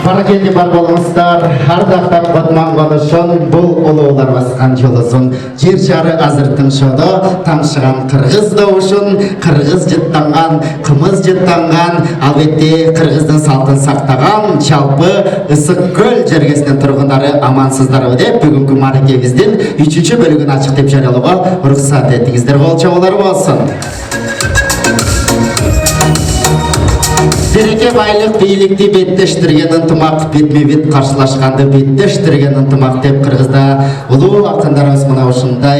Баракелде бар болыңыздар, ардақтап Батман болышын, бұл ұлылар басқан жолысын. Жер шары азыр тыншыды, тамшыған қырғыз дауышын, қырғыз жыттанған, қымыз жыттанған, албетте қырғыздың салтын сақтаған, жалпы ысық көл жергесінен тұрғындары амансыздар деп, бүгінгі марекеміздің 3-ші бөлігін ашық деп жариялауға рұқсат етіңіздер, қолшаулар болсын. Береке байлық бийлікті беттештірген ынтымақ, бетме-бет қарсылашқанды беттештірген ынтымақ деп қырғызда ұлы ақындарымыз мына осындай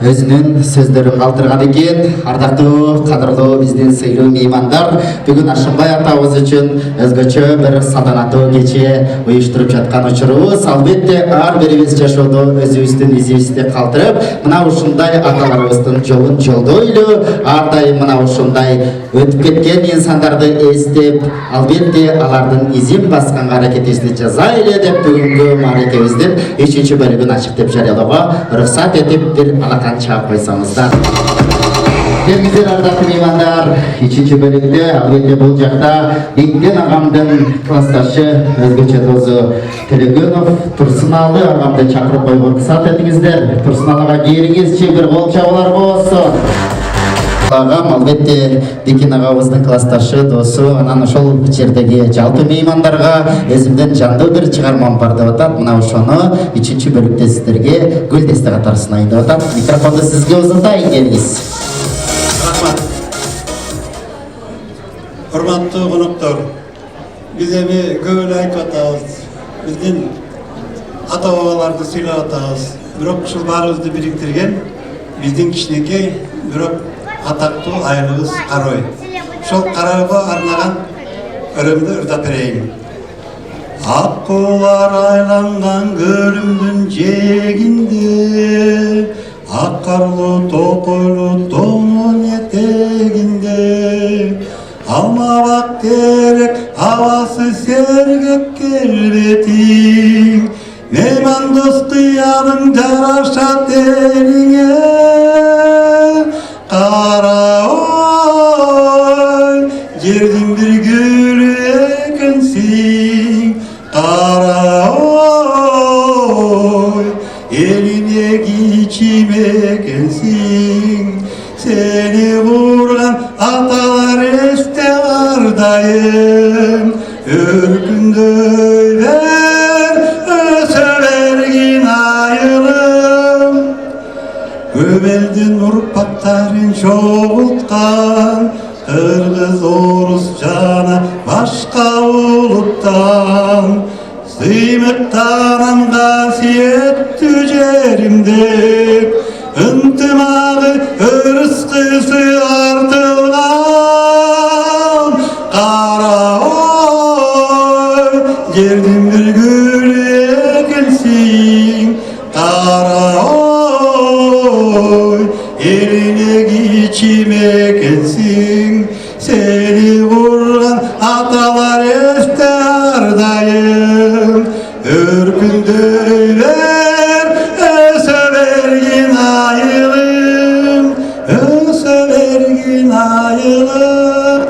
өзінің сөздерін қалдырған екен. Ардақты қадірлі бізден сыйлы меймандар, бүгін Ашынбай атауыз үшін өзгөчө бір салтанатты кече ұйыштырып жатқан учурубуз. Албетте ар беребиз жашоодо өзүбүздүн изибизди калтырып, мына ушундай аталарыбыздын жолун жолдойлу, ардайым мына ушундай өтүп кеткен инсандарды эстеп, албетте алардын изин баскан аракетибизди жазайлы деп бүгүнкү марекебиздин 3-чү бөлүгүн ачык деп жарыялоого уруксат этип бир алакан чаап койсоңуздар. Келиңиздер ардактуу меймандар, 3-чү бөлүгүндө албетте бул жакта Беккен агамдын классташы өзгөчө дозу Телегөнов Турсуналы агамды чакырып койгон уруксат этиңиздер. Турсуналыга кээриңизчи бир кол чабуулар болсун. Ағам, албетте Бекен ағабыздың классташы, досы, анан ошол жердеги жалпы меймандарға өзімден жанды бір чыгармам бар деп атат. Мына ошону 3-чү бөлүктө сиздерге гүлдесте катары сынайын деп атат. Микрофонду сизге узунтайын, келиңиз. Рахмат. Урматтуу коноктор, биз эми көп эле айтып атабыз. Биздин ата-бабаларды сыйлап атабыз. Бирок ушул баарыбызды бириктирген биздин кичинекей, бирок атактуу айылыбыз Карой. Ошол Каройго арнаган өлөмдү ырдап берейин. Ак куулар айланган көлүмдүн жээгинде, ак карлуу токойлуу тоонун этегинде, алмабак терек абасы сергек келбетиң, мейман дос кыябың жарашат элиңе. Караой, жердин бир гүлү экенсиң. Караой, элине кичим экенсиң. Сени курган аталар эсте ардайым. Өркүндөйлөр өсө бергин айылым. Көбелдин урпактарын чогулткан, кыргыз, орус жана башка улуттан Sıymıştanan kasiyetli yerimde ıntımağın ırskısı artılgan Kara oy Geldim bir gül ekilsin Kara oy Eline içime gelsin Seni vuran atalar eftardayım Ürkündüler ösevergin ayılım Ösevergin ayılım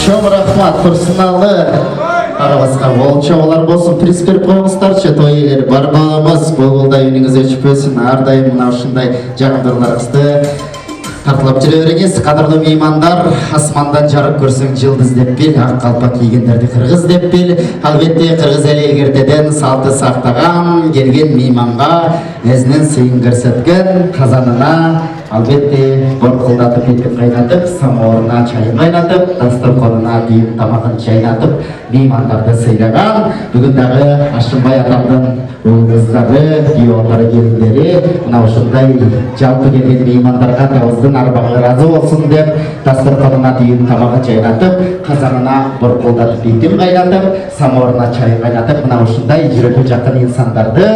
Çok rahmat Tursunalı Arabasqa bolчобалар болсун, приз берип коюңуздарчы. Той ээлери бар баламыз, болгулда үнүңүз өчүп өссүн. Ар дайым мына ушундай жакындырларыңызды тартылап жүрө бериңиз. Кадырлуу меймандар, асмандан жарык көрсөң жылдыз деп бил, ак калпак кийгендерди кыргыз деп бил. Албетте кыргыз эли эгертеден салты сактаган, келген мейманга өзүнүн сыйын көрсөткөн, казанына албетте боркулдатып етіп қайнатып, самауырына чайын қайнатып, дастарханына дүйім тамағын жайнатып, меймандарды сыйлаған. Бүгіндегі Ашымбай атамдың ұлдыздары, күйеулдары, келіндері, мына ушундай жалпы келген меймандарға атабыздың арбағы разы болсын деп, дастарханына дүйім тамағын жайнатып, қазанына боркулдатып етіп қайнатып, самауырына чайын қайнатып, мына ушундай жүрегі жақын инсандарды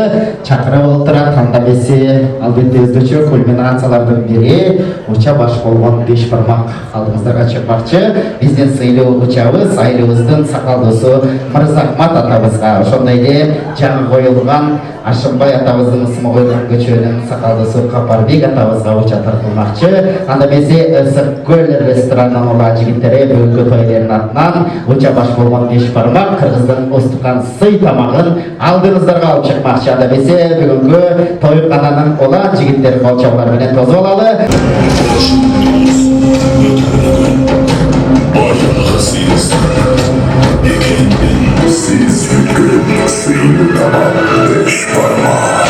чакырып олтырат. Анда бесе албетте өзгөчө кульминациялардын бири уча баш болгон 5 бармак алдыңыздарга чыкмакчы. Биздин сыйлуу учабыз айылыбыздын сакалдоосу Мырзахмат атабызга, ошондой эле жаңы коюлган Ашымбай атабыздын ысымы коюлган көчөнүн сакалдоосу Капарбек атабызга уча тартылмакчы. Анда бесе Ысык-Көл ресторанынын ула жигиттери бүгүнкү тойлордун атынан уча баш болгон 5 бармак кыргыздын устукан сый тамагын алдыңыздарга алып чыкмакчы. Анда бесе бүгүнкү тойкананын ула жигиттери колчобалар менен тосуп алалы. Siz, ikindin siz hüküm sıyırama 5 parmağı.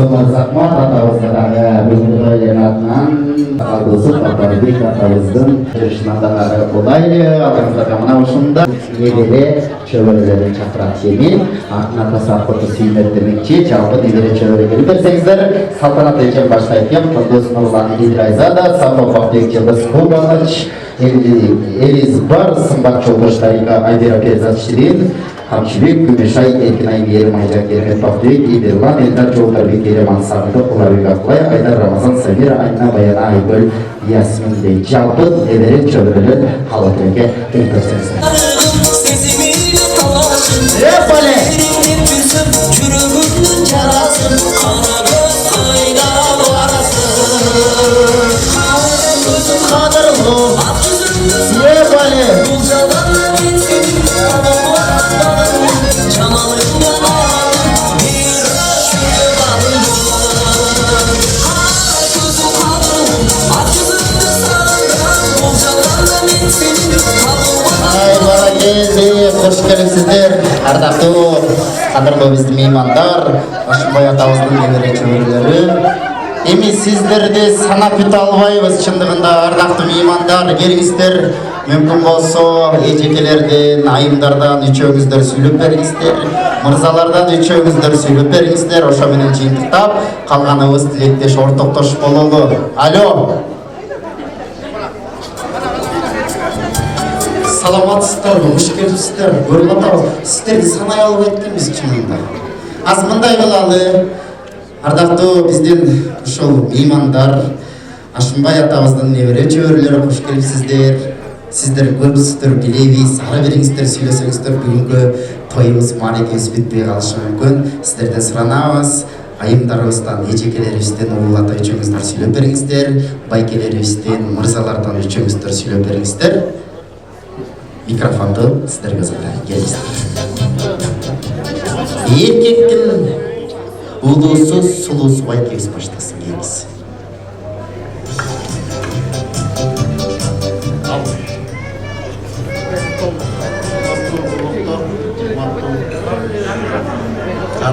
Мырзахмат атабыздагы бүгүнкү тойлордун атынан сакалдоосу Капарбек атабыздын жашынандагы улайлы алдыңыздарга мына ушундай небере чөбөрөлөрүн чакырат эми. Атын атасы Акботу сүймөт демекчи, жалпы небере чөбөрө келип берсеңиздер, салтанат ичин баштайт экен. Кудус Нурлан Идрайзада, Сапов Бактыбек Жылдыз Кубаныч, Элиз Бар, Сымбат Жолдош Тарика Айбера Перзатширин, Камчыбек, Күмешай, Эркинай, Мейірмайжак, Ермет Бақтыбек, Иберлан, Элдар Жолдарбек, Ерман Сағыды, Құлабек Ақлай, Айдар Рамазан, Самир, Айна, Баяна, Айгөл, Ясмин дей жалпы неберен чөбірілер қалатынке келіп көрсеңіздер. Hoş келипсиздер, ардактуу кадырлуу биздин меймандар, Ашымбай атабыздын небере чөбөрөлөрү. Эми сиздерди санап бүтө албайбыз, чындыгында ардактуу меймандар, келиңиздер. Мүмкүн болсо эжекелерден, айымдардан үчөөңүздөр сүйлөп бериңиздер, мырзалардан үчөөңүздөр сүйлөп бериңиздер. Ошо менен жыйынтыктап калганыбыз тилектеш ортоктош бололу. Алло. Саламатсыздарбы, хош келипсиздер. Көрүп атабыз. Сиздерди санай албай экенбиз чынында. Аз мындай кылалы. Ардактуу биздин ушул меймандар, Ашымбай атабыздын небере чөбөрөлөрү хош келипсиздер. Сиздер көбүсүздөр билебиз. Ары бериңиздер, сүйлөсөңүздөр бүгүнкү тойыбыз мааракебиз бүтпөй калышы мүмкүн. Сиздерден суранабыз. Айымдарыбыздан, эжекелерибизден улуулата үчөөңүздөр сүйлөп бериңиздер. Байкелерибизден, мырзалардан үчөөңүздөр сүйлөп бериңиздер. Микрофонду сиздерге узатайын, келиңиздер. Эркектин улуусу, сулуусу байкебиз баштасын, келиңиз.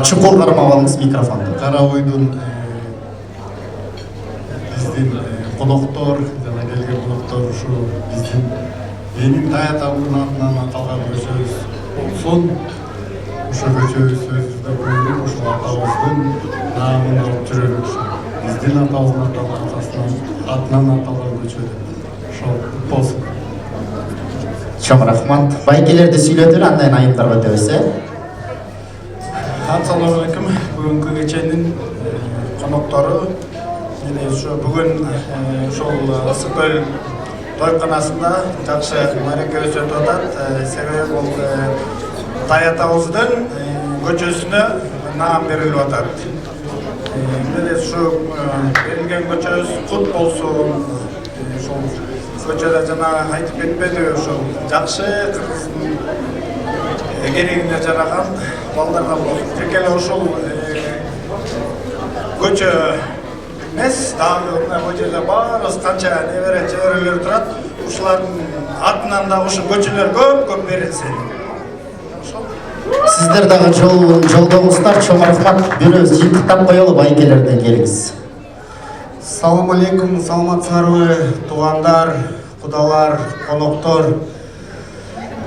Чукул кармап алыңыз микрофонду. Кара ойдун биздин коноктор, жана келген коноктор ушу биздин менин таятамдын атынан аталган көчөбүз болсун. Ошо көчөбүз өзүбүздө көрүп, ошол атабыздын наамын алып жүрөлүк. Биздин атабыздын атынан аталган көчө деп. Ошол болсун. Чоң рахмат. Байкелерди сүйлөтүр, андан айымдарга өтөбүз. Assalamu alaikum. Бүгүнкү кеченин коноктору менен ушу бүгүн ошол ысык көл тойканасында жакшы маареке өтүп атат. Себеби бул таятабыздын көчөсүнө наам берилип атат. Менен ушу берилген көчөбүз кут болсун. Ошол көчөдө жана айтып кетпеди, ошол жакшы кыргыздын керегине жараган балдарга болсун. Теке эле ушул көчө эмес, дагы бул жерде баарыбыз канча небере чөбөрөлөр турат. Ушулардын атынан да ушу көчөлөр көп берилсин. Сиздер дагы жолдоңуздар, чоң рахмат. Бирөөбүз жыйынтыктап коелу, байкелерден келиңиз. Салам алейкум, саламатсыздарбы, туугандар, кудалар, коноктор.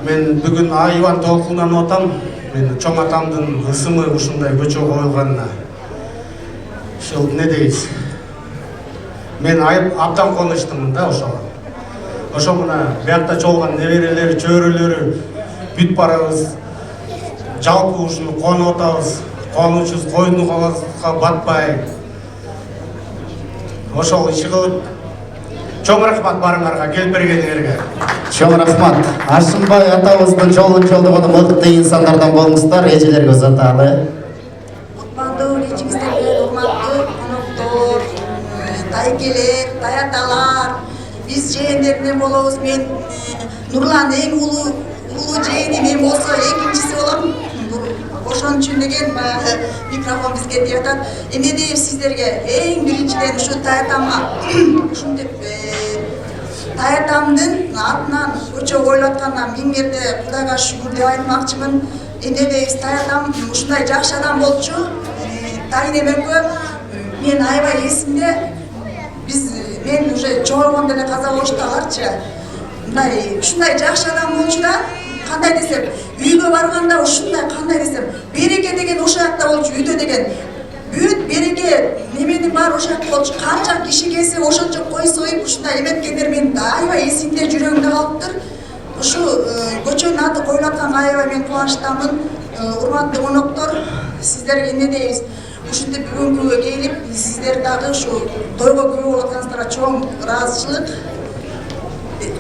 Мен бүгүн айбан толкунданып атам. Мен чоң атамдын ысымы ушундай көчө коюлганына. Ошол эмне дейбиз? Мен абдан конучтумун да ошого. Ошо мына биякта чогулган неберелери, чөбөрөлөрү бүт барабыз. Жалпы ушуну конуп атабыз. Конучубуз койдун каласына батпай. Ошол иши кылып чоң рахмат барыңарга, келип бергениңерге. Чоң рахмат. Аршынбай атабыздын жолун жолдогон мыкты инсандардан болуңуздар, эжелерге узаталы. Кутмандуу ичиңиздерге урматтуу коноктор, тайкелер, таяталар, биз жээннеринен болобуз. Мен Нурлан эң улуу жээни мен болсо экинчиси болом. Ошон үчүн деген микрофон бизге деп атат. Эмне дейбиз сиздерге? Эң биринчиден ушу таятамга ушинтип таятамдын атынан көчө коюлуп атканына миң мерде Кудайга шүгүр деп айтмакчымын. Эмне дейбиз? Таятам ушундай жакшы адам болчу. Тайын эмекке мен аябай эсимде. Мен уже чогойгондо эле каза болушту аларчы. Ушундай жакшы адам болчу да. Кандай десем, үйгө барганда ушундай кандай десем, береке деген ошол жакта болчу, үйдө деген. Бүт береке неменин баары ошол жакта болчу. Канча киши келсе ошончо кой союп ушундай эметкендер мен аябай эсимде, жүрөгүмдө калыптыр. Ушу көчөнүн аты коюлуп атканга аябай мен кубанычтамын. Урматтуу коноктор, сиздерге эмне дейбиз? Ушинтип бүгүнкүгө келип, сиздер дагы ушу тойго күбө болуп атканыңыздарга чоң ыраазычылык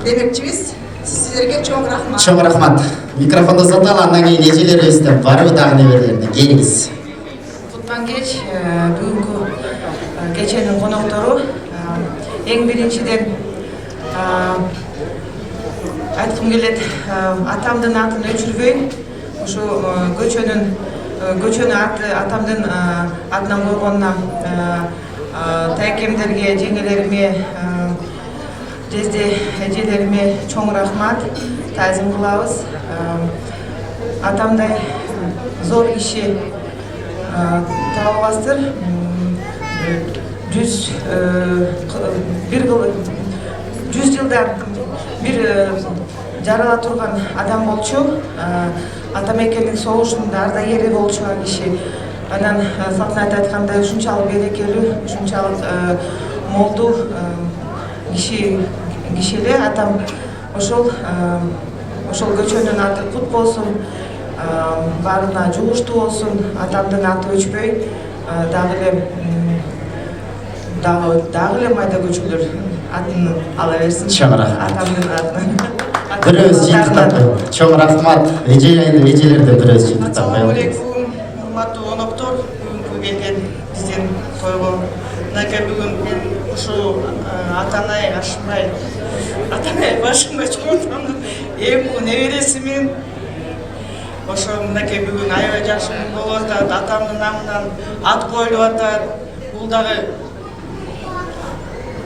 демекчибиз. Сиздерге чоң рахмат. Чоң рахмат. Микрофонду узаталы, андан кийин эжелерибизден барыбы дагы неберелерине келиңиз. Кутман кеч, бүгүнкү кеченин коноктору эң биринчиден айткым келет, атамдын атын өчүрбөй, ушу көчөнүн аты атамдын атынан койгонуна тайкемдерге, жеңелериме, жезде эжелериме чоң рахмат, таазим кылабыз. Атамдай зор киши табабаздыр. 100 жылда бир жарала турган адам болчу. Атамекендин согушунда ардагери болчу киши. Анан салтанат айткандай ушунчалык берекелүү, ушунчалык молду киши эле атам. Ошол көчөнүн аты кут болсун, баарына жугуштуу болсун, атамдын аты өчпөй, дагы эле майда көчөлөр атын ала берсин. Чоң рахмат. Атамдын атын. Бірөөз жиынтықтап қойып. Чоң рахмат. Эжелерден бірөөз жиынтықтап қойып. Ассалаумағалейкум, урматтуу коноктор, бүгүнкү келген биздин тойго. Мынакей бүгүн мен ушу Атанай Ашымбай, Атанай башымбай чоңотамдын эң улуу небересимин. Ошо мынакей бүгүн аябай жакшы күн болуп атат, атамдын намынан ат коюлуп атат. Бул дагы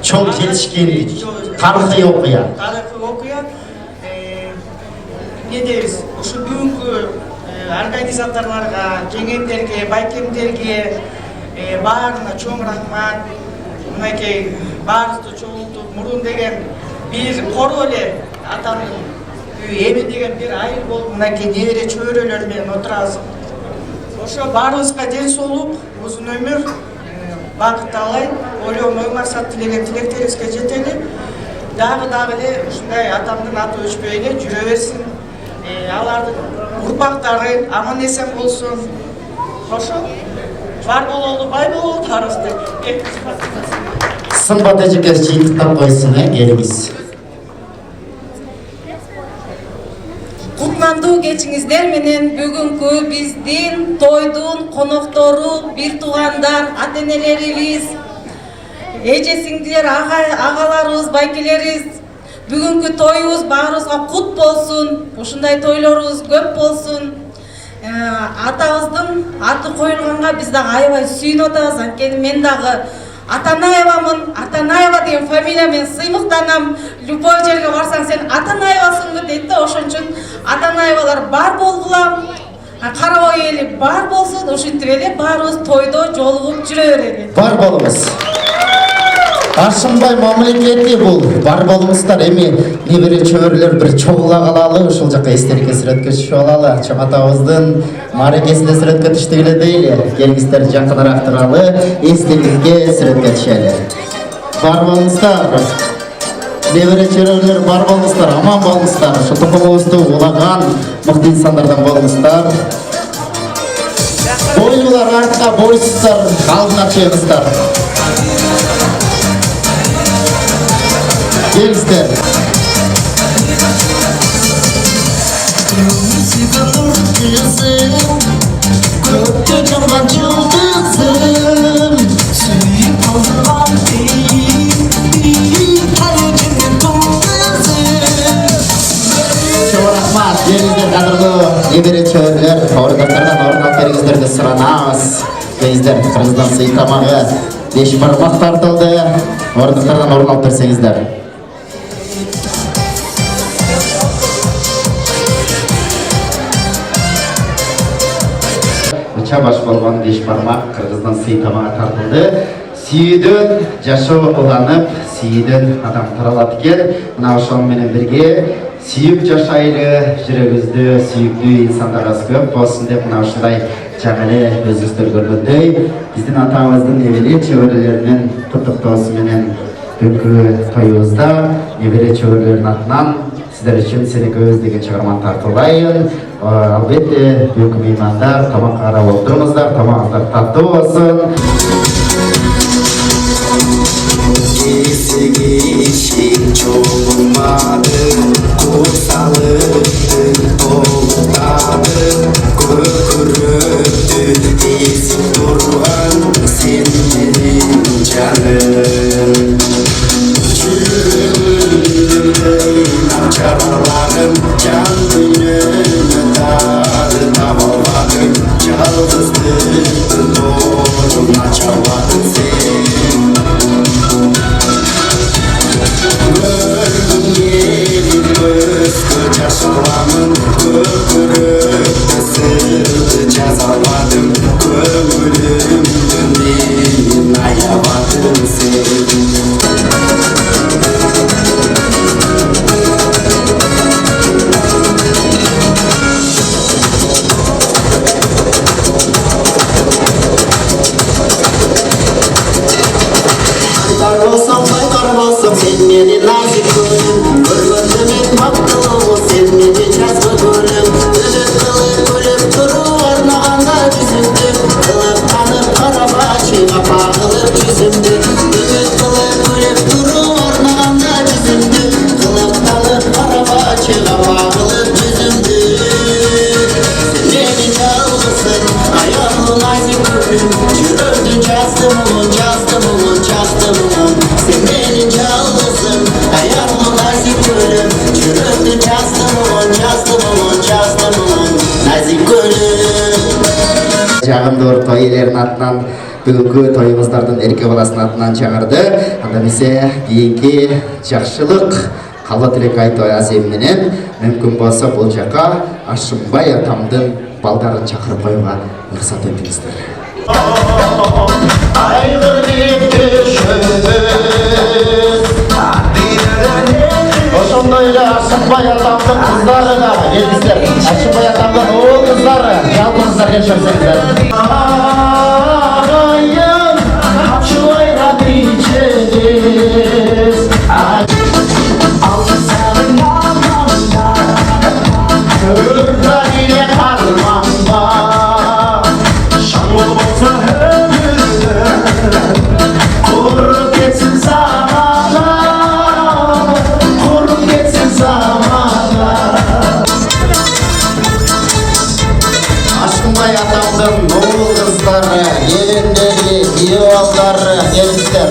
Чоң келишкен тарыхый окуя. Тарыхый окуя. Не дейбиз? Ушу бүгүнкү организаторлорго, жеңендерге, байкемдерге баарына чоң рахмат. Мынакей баарыбызды чогултуп, мурун деген бир коро эле атамдын эми деген бир айыл болуп, мынакей небере чөйрөлөр менен отурабыз. Ошо баарыбызга ден соолук, узун өмүр, бакыт алай, ойлогон ой максат тилеген тилектерибизге жетели. Дагы эле ушундай атамдын аты өчпөй эле жүрө берсин. Алардын урпактары аман эсен болсун. Ошо бар бололу, бай бололу баарыбызды. Сымбат эжекеш жыйынтыктап койсун, келиңиз. Кутмандуу кечиңиздер менен бүгүнкү биздин тойдун коноктору, бир туугандар, ата-энелерибиз, эже сиңдилер, агаларыбыз, байкелерибиз, бүгүнкү тоюбуз баарыбызга кут болсун, ушундай тойлорубуз көп болсун. Атабыздын аты коюлганга биз дагы аябай сүйүнүп атабыз. Анткени мен дагы Атанаевамын. Атанаева деген фамилия мен сыймыктанам. Любой жерге барсаң сен Атанаевасыңбы дейт да, ошон үчүн Атанаевалар бар болгула. Карабай эли бар болсун, ушинтип эле баарыбыз тойдо жолугуп жүрө берели. Бар болуңуз. Ашымбай мамлекети бул бар болуңуздар. Эми небере чөбүрлөр бир чогула калалы, ушул жака эстеликке сүрөткө түшүп алалы. Чоң атабыздын мааракесине сүрөткө түштүк эле дейли. Келиңиздер жакыныраак туралы эстеликке сүрөткө түшөлү. Бар болуңуздар. Небере чөбүрлөр бар болуңуздар, аман болуңуздар. Ушу токомубузду улаган мыкты инсандардан болуңуздар. Бойлуулар артка, бойсуздар, алдына чыгыңыздар. Келиңиздер. Көкте жанған жылдызым, сүйіп қалдырған биік таңертеңнен туғызым. Чоң рахмат, келиңиздер кадырлуу небере чөбүрлөр, орындықтардан орын алып бериңиздерди суранабыз. Келиңиздер, кыргыздан сый тамагы 5 бармак тартылды. Орындықтардан орын алып берсеңиздер. Баш болгон 5 бармак кыргыздан сый тамага тартылды. Сүйүүдөн жашоо уланып, сүйүүдөн адам таралат экен. Мына ошол менен бирге сүйүп жашайлы, жүрөгүздө сүйүктүү инсандарыбыз көп болсун деп мына ушундай жаңы эле өзүңүздөр көргөндөй биздин атабыздын небере чөбөрөлөрүнүн куттуктоосу менен бүгүнкү тоюбузда небере чөбөрөлөрдүн атынан сиздер үчүн сенекөбүз деген чыгарманы тартуулайын. Албетте бүгүнкү меймандар тамакка карап отуруңуздар, тамагыңыздар таттуу болсун. Кесек чоңмады, курсалыпты, толуктады, көкүрөктү эсип турган сен менен жаным. Çaralarım can dünümü tadı tavalarım Yalnızlıktın doğruna çalmadın sen Gördüm yerin özgür yaşalamın Kökürükte sırdı cazaladım Kömülümdün benim ayavadım sevdim Sen beni nazik görün, görgöndüm et baktığımı sen beni cazgı görün. Ölüp kılıp ölüp duru arnağanda yüzümdü, kılıp tanıp karabaşı kapağılıp yüzümdü. Ölüp kılıp ölüp duru arnağanda yüzümdü, kılıp tanıp karabaşı жагымдуу той ээлеринин атынан бүгүнкү тоюбуздардын эрке баласынын атынан чаңырды. Анда эмесе кийинки жакшылык калба тилек айтуу азем менен мүмкүн болсо бул жака Ашымбай атамдын балдарын чакырып коюуга уруксат этиңиздер. Ошондой эле Ашымбай атамдын кыздары да келиңиздер. Ашымбай атамдын уул кыздары, жалпы кыздар келишсеңиздер. Ашымбай атамдын уул кыздары, келиндери, күйөөбалдары келиңиздер.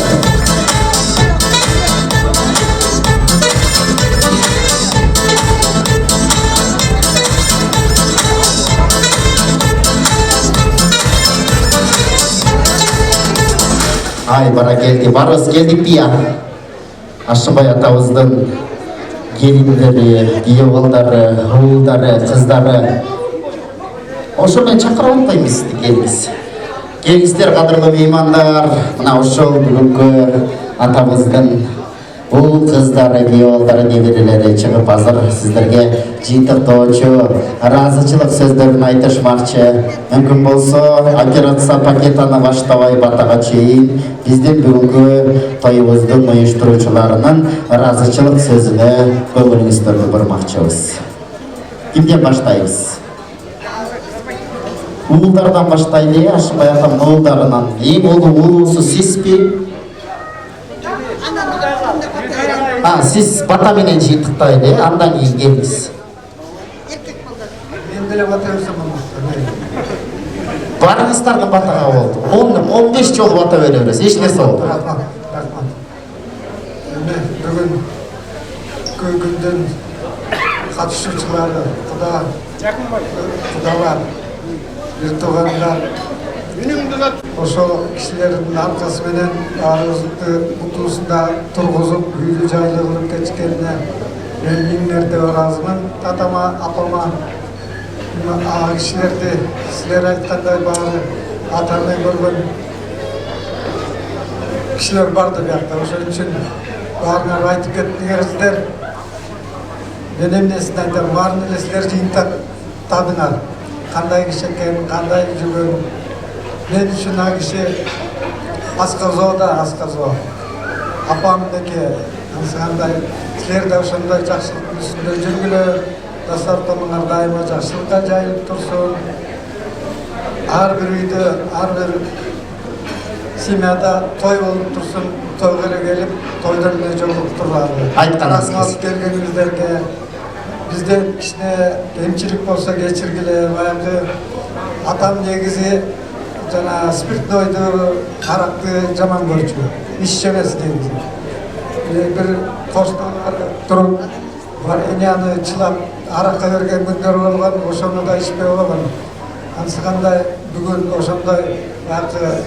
Ай, бара келди, барыбыз келдик бия. Ашымбай атабыздын келиндери, күйөөбалдары, уулдары, кыздары. Ошо менен чакырып атпайбыз келиңиз. Келиңиздер кадырлуу меймандар, мына ошол бүгүнкү атабыздын уул кыздары, күйөөбалдары, неберелери чыгып азыр сиздерге жыйынтыктоочу, ыраазычылык сөздөрүн айтышмакчы. Мүмкүн болсо операция пакетаны баштабай батага чейин биздин бүгүнкү тоюбуздун уюштуруучуларынын ыраазычылык сөзүнө көңүлүңүздөрдү бурмакчыбыз. Кимден баштайбыз? Уулдардан баштайлы, Ашымбай атамдын уулдарынан. Эң уулуусу сизби? Сиз бата менен жыйынтыктайлы, андан кийин келиңиз. Мен деле бата берсем Барыңыздардын батага болду. 10-15 жолу бата бере бересиз. Эч нерсе болду. Рахмат. Бүгүн күндүн катышуучулары, кудалар, ыртугандар, ошол кишилердин аркасы менен баарыбызды кутуусунда тургузуп, үйлүү жайлуу кылып кетишкенине мен миңнерде ыраазымын. Атама, апама, ага кишилерди силер айткандай баары атаны көргөн кишилер барды биякта. Ошон үчүн баарыңар айтып кеттиңерсиздер. Мен эмнесин айтам, баарын эле силер жыйынтыктадыңар. Кандай киши экен, кандай жүргөн. Мен үчүн ал киши асказоо. Апамдыки ансыгандай силер да ошондой жакшылыктын үстүндө жүргүлө. Дастартаныңар дайыма жакшылыкка жайылып турсун. Ар бир үйдө, ар бир семьяда той болуп турсун. Тойго эле келип, тойдон эле жолугуп туралы. Айтканыңыз келгениңиздерге бизде кичине кемчилик болсо кечиргиле. Баягы атам негизи жана спиртнойду, аракты жаман көрчү. Иччемес негизи. Бир коштолор туруп, эняны чылап аракка берген күндөр болгон, ошону да ичпей болгон. Ансыгандай бүгүн ошондой баягы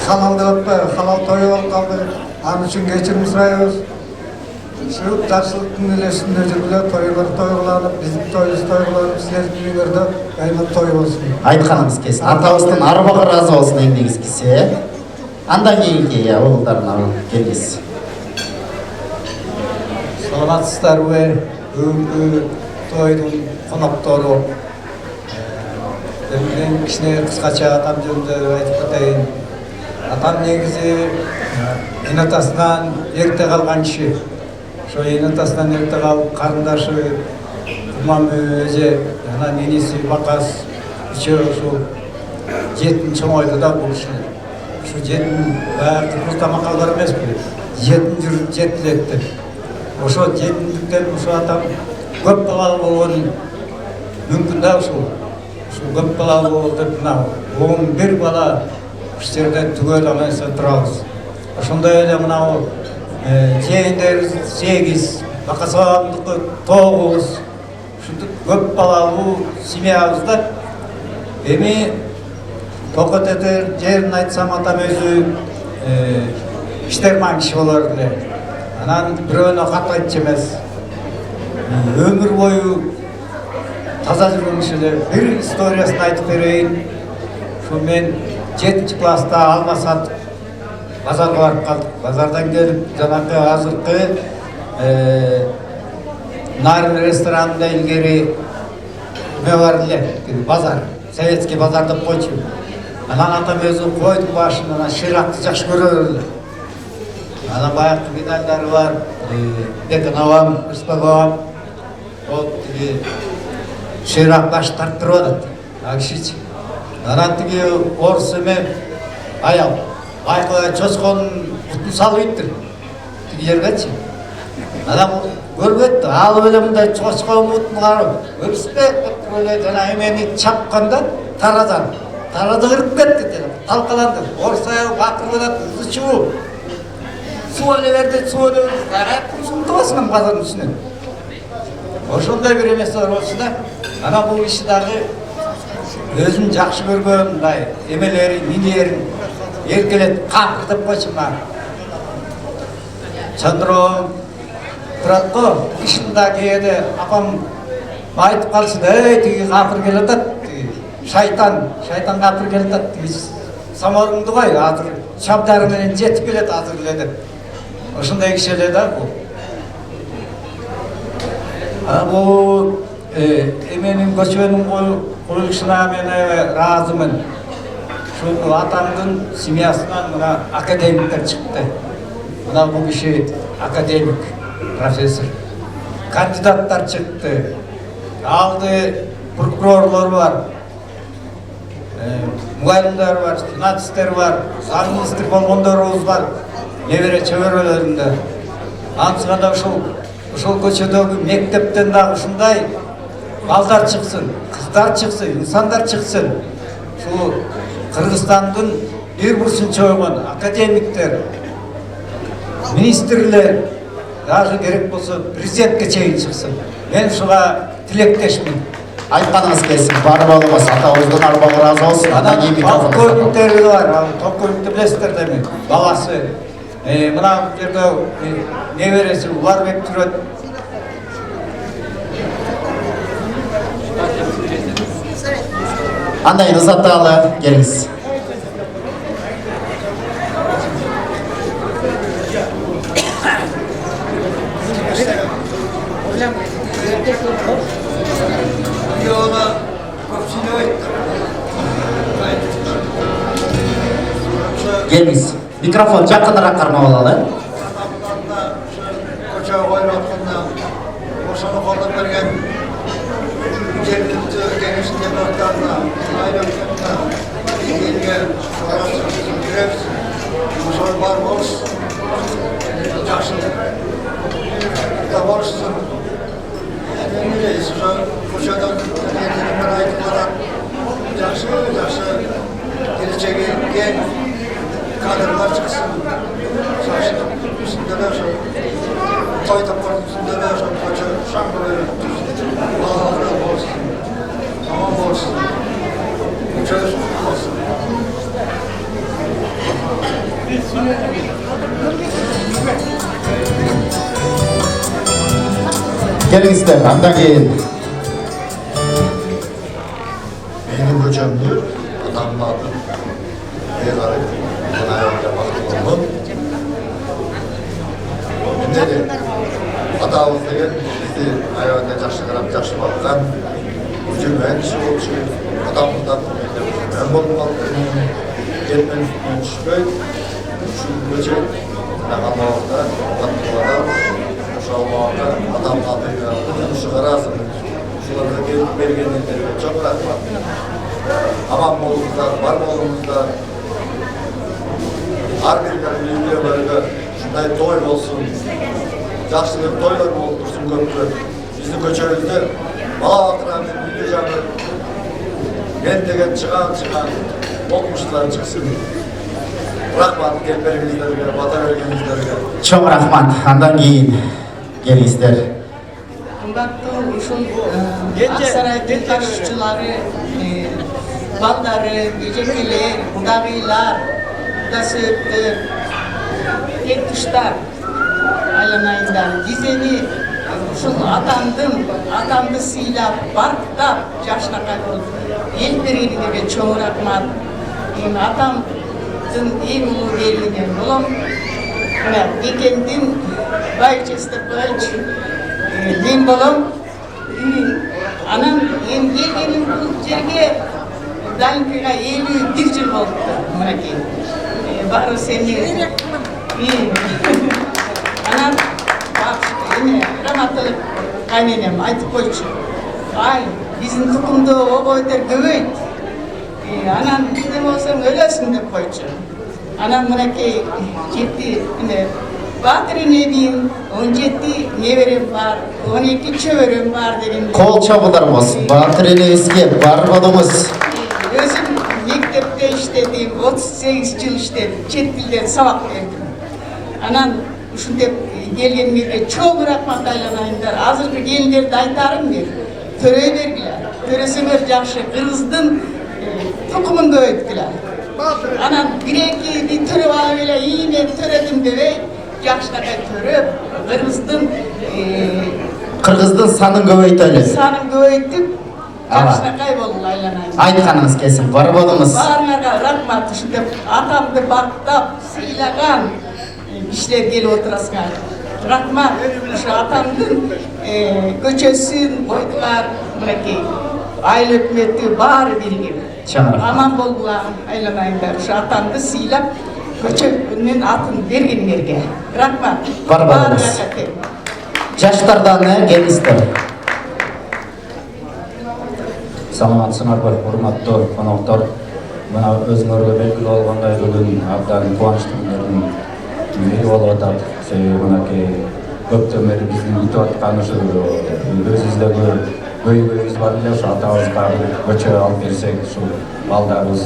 халал деп атпайбы, халал той болуп калды. Анын үчүн кечирим сурайбыз. Şu жакшылыктын эле үстүндө жүргүлө, тойлор тойланып, биздин тойубуз тойланып, силердин үйлөрдө дайыма той болсун. Айтканыңыз келсин. Атабыздын арбага ыраазы болсун эмнеңиз келсе. Андан кийинки уулдарына келиңиз. Саламатсыздарбы? Бүгүнкү тойдун коноктору. Мен кичине кыскача атам жөнүндө айтып кетейин. Атам негизи эн атасынан эрте калган киши. Ошо эн атасынан эрте калып, карындашы Куман өзү, жана нениси Бакас үчөө ушул жетин чоңойду да бул киши. Ушу жетин баягы кыргыз тамакалар эмеспи? Жетин жүрүп жетилетти. Ошо жетиндиктен ушу атам көп балалуу болгон мүмкүн да ушул көп балалуу болуп деп мына 11 бала ушул жерде түгөл аман-эсен турабыз. Ошондой эле мынау жээндер 8, Бакасабамдыкы 9, ушинтип көп балалуу семьябызда эми Токот этер жерин айтсам атам өзү иштерман киши болор эле. Анан бирөөнө кат айтчу эмес. Өмүр бою таза жүргөн киши эле. Бир историясын айтып берейин. Şu men 7 класста алма сатып базарга барып калдык. Базардан келип жанакы азыркы Нарын ресторанында илгери не бар эле, базар, советский базар деп койчу. Анан атам өзү койду башын, анан шыйракты жакшы көрөр эле. Анан баягы медальдары бар, Бекин абам, Рыспак абам, вот шыйрак баш тарттырып атат, а кишичи. Анан тиги орус эме аял, байкы чосконун кутун салып иттир, тиги жергечи. Анан көрбөттү, алып эле мындай чосконун кутун карап, өпсүпөк деп эле жана эмени чапканда таразан кырып кетти деп талкаланды. Орус аял бакырып атат, чуу. Суу эле берди, суу эле берди. Султабасың базардын ичинен. Ошондой бир эмеси бар болчу да. Анан бул киши дагы өзүн жакшы көргөн мындай эмелери, минерин эркелетип капыр деп койчу мына. Чандыром турат го, кишини да кээде апам айтып калсын, тиги капыр келатат, шайтан капыр келатат, тиги саморуңду кой, азыр шабдары менен жетип келет азыр эле деп. Ошондой киши эле да бул. Бул эменин көчөнүн коюлушуна мен ыраазымын. Ушул атамдын семьясынан мына академиктер чыкты. Мына бул киши академик, профессор. Кандидаттар чыкты. Алды прокурорлор бар. Мугалимдер бар, финансистер бар, заң министр болгондорубуз бар. Небере чөбөрөлөрүндө. Ансыганда ушул көчөдөгү мектептен дагы ушундай балдар чыксын, кыздар чыксын, инсандар чыксын. Ушул Кыргызстандын бир бурчун чойгон академиктер, министрлер, даже керек болсо президентке чейин чыксын. Мен ушуга тилектешмин. Айтканыңыз келсин, бар болобуз, атабыздын арбагы ыраазы болсун. Анан кийин Толкониктер бар, толконикти билесиздер деми, баласы. Мына бул жерде небереси Уларбек жүрөт. Андай ызаттагалы келиңиз. Келиңиz. Mikrofon жакыныраак кармап алалы. Көчө коюп атканда ошону колдоп берген жергиликтүү кеңештин депутаттарына айрыкча элге жүрөбүз. Ошол бар болуш жакшы да болушсун. Эмне ошо көчөдөн элдер айтып атат. Жакшы келечеги кең kadınlar çıksın, saçlı üstünde de şu, toy tapar üstünde de şu, koca şangı verir, bağlı olsun, tamam olsun, çözüm olsun. Gelingizler, andan keyin. Benim hocamdır, adamın adı Beygarı. Ayağımda baktığımın dedi, adamız деген bizi ayağında жақсы қарап, жақсы bakkan üzülmeyen kişi oluşu, adamımızdan ben болып қалдым, кетмен үстінен түшпей, şu böcek, Allah'ta, Allah'ta, şu Allah'ta adamın adıyla şu қарасın, şularda gelip bergenlerine çok rahmat. Aman bolumuzda, var bolumuzda, Har bir үйүнө барга ушундай той болсун, жакшылык тойлор болуп турсун көптү. Биздин көчөбүздө бала батыраны үйдө жагы мен деген чыган окумуштуулар чыксын. Рахмат келип бергениңиздерге, бата бергениңиздерге. Чоң рахмат. Андан кийин келиңиздер. Кымбаттуу ушул Ак Сарайдын катышчылары балдары, бөжекелер, құдағилар, құдасөттер, еттіштар, айланайындар, дизени, ушул атамды сыйлап, барктап, жашынакай болуп, ел бергенге чоң рахмат. Атамдын эң улуу келине болом. Бекендин Байчы Степанович мен болом. Анан эми келгеним бул жерге Данькага 51 жыл болупту. Мынакей. Баары сени. Анан раматтылык кайненем айтып койчу. Ай, биздин тукумду обойтер көбөйт. Анан бизде болсоң өлөсүң деп койчу. Анан мынакей 7 Батыр энемин 17 неберем бар, 12 чөбөрөм бар деген. Кол чабуулар болсун. Батыр энебизге бар болуңуз. Өзүм мектепте иштедим, 38 жыл иштедим, чет тилден сабак бердим. Анан ушинтип келгениңерге чоң рахмат айланайындар. Азыркы келиндерди айтарым мен. Төрөй бергилер. Төрөсөңөр жакшы, кыргыздын тукумун көбөйткүлөр. Анан бир-эки төрөп алып эле мен төрөдүм дебей, жакшынакай төрөп, кыргыздын санын көбөйтөлү. Санын көбөйтүп, жакшынакай болуп айланайын. Айтканыңыз келсин, бар болуңуз. Баарыңарга рахмат. Ушинтип атамды бактап, сыйлаган кишилер келип отурасыңар. Рахмат. Ушу атамдын көчөсүн койдуңар, мынакей. Айыл өкмөтү баары биригип. Аман болгула айланайындар. Ушу атамды сыйлап, көчөнүн атын бергениңерге. Рахмат. Бар болуңуз. Жаштардан келиңиздер. Саламатсыңарбы, урматтуу коноктор. Мына өзүңөргө белгилүү болгондой бүгүн абдан кубанычтуу күндөрдүн бири болуп атат. Себеби мынакей көптөн бери биздин күтүп аткан ушу өзүбүздөгү көйгөйүбүз бар эле, ушу атабызга көчө алып берсек, ушул балдарыбыз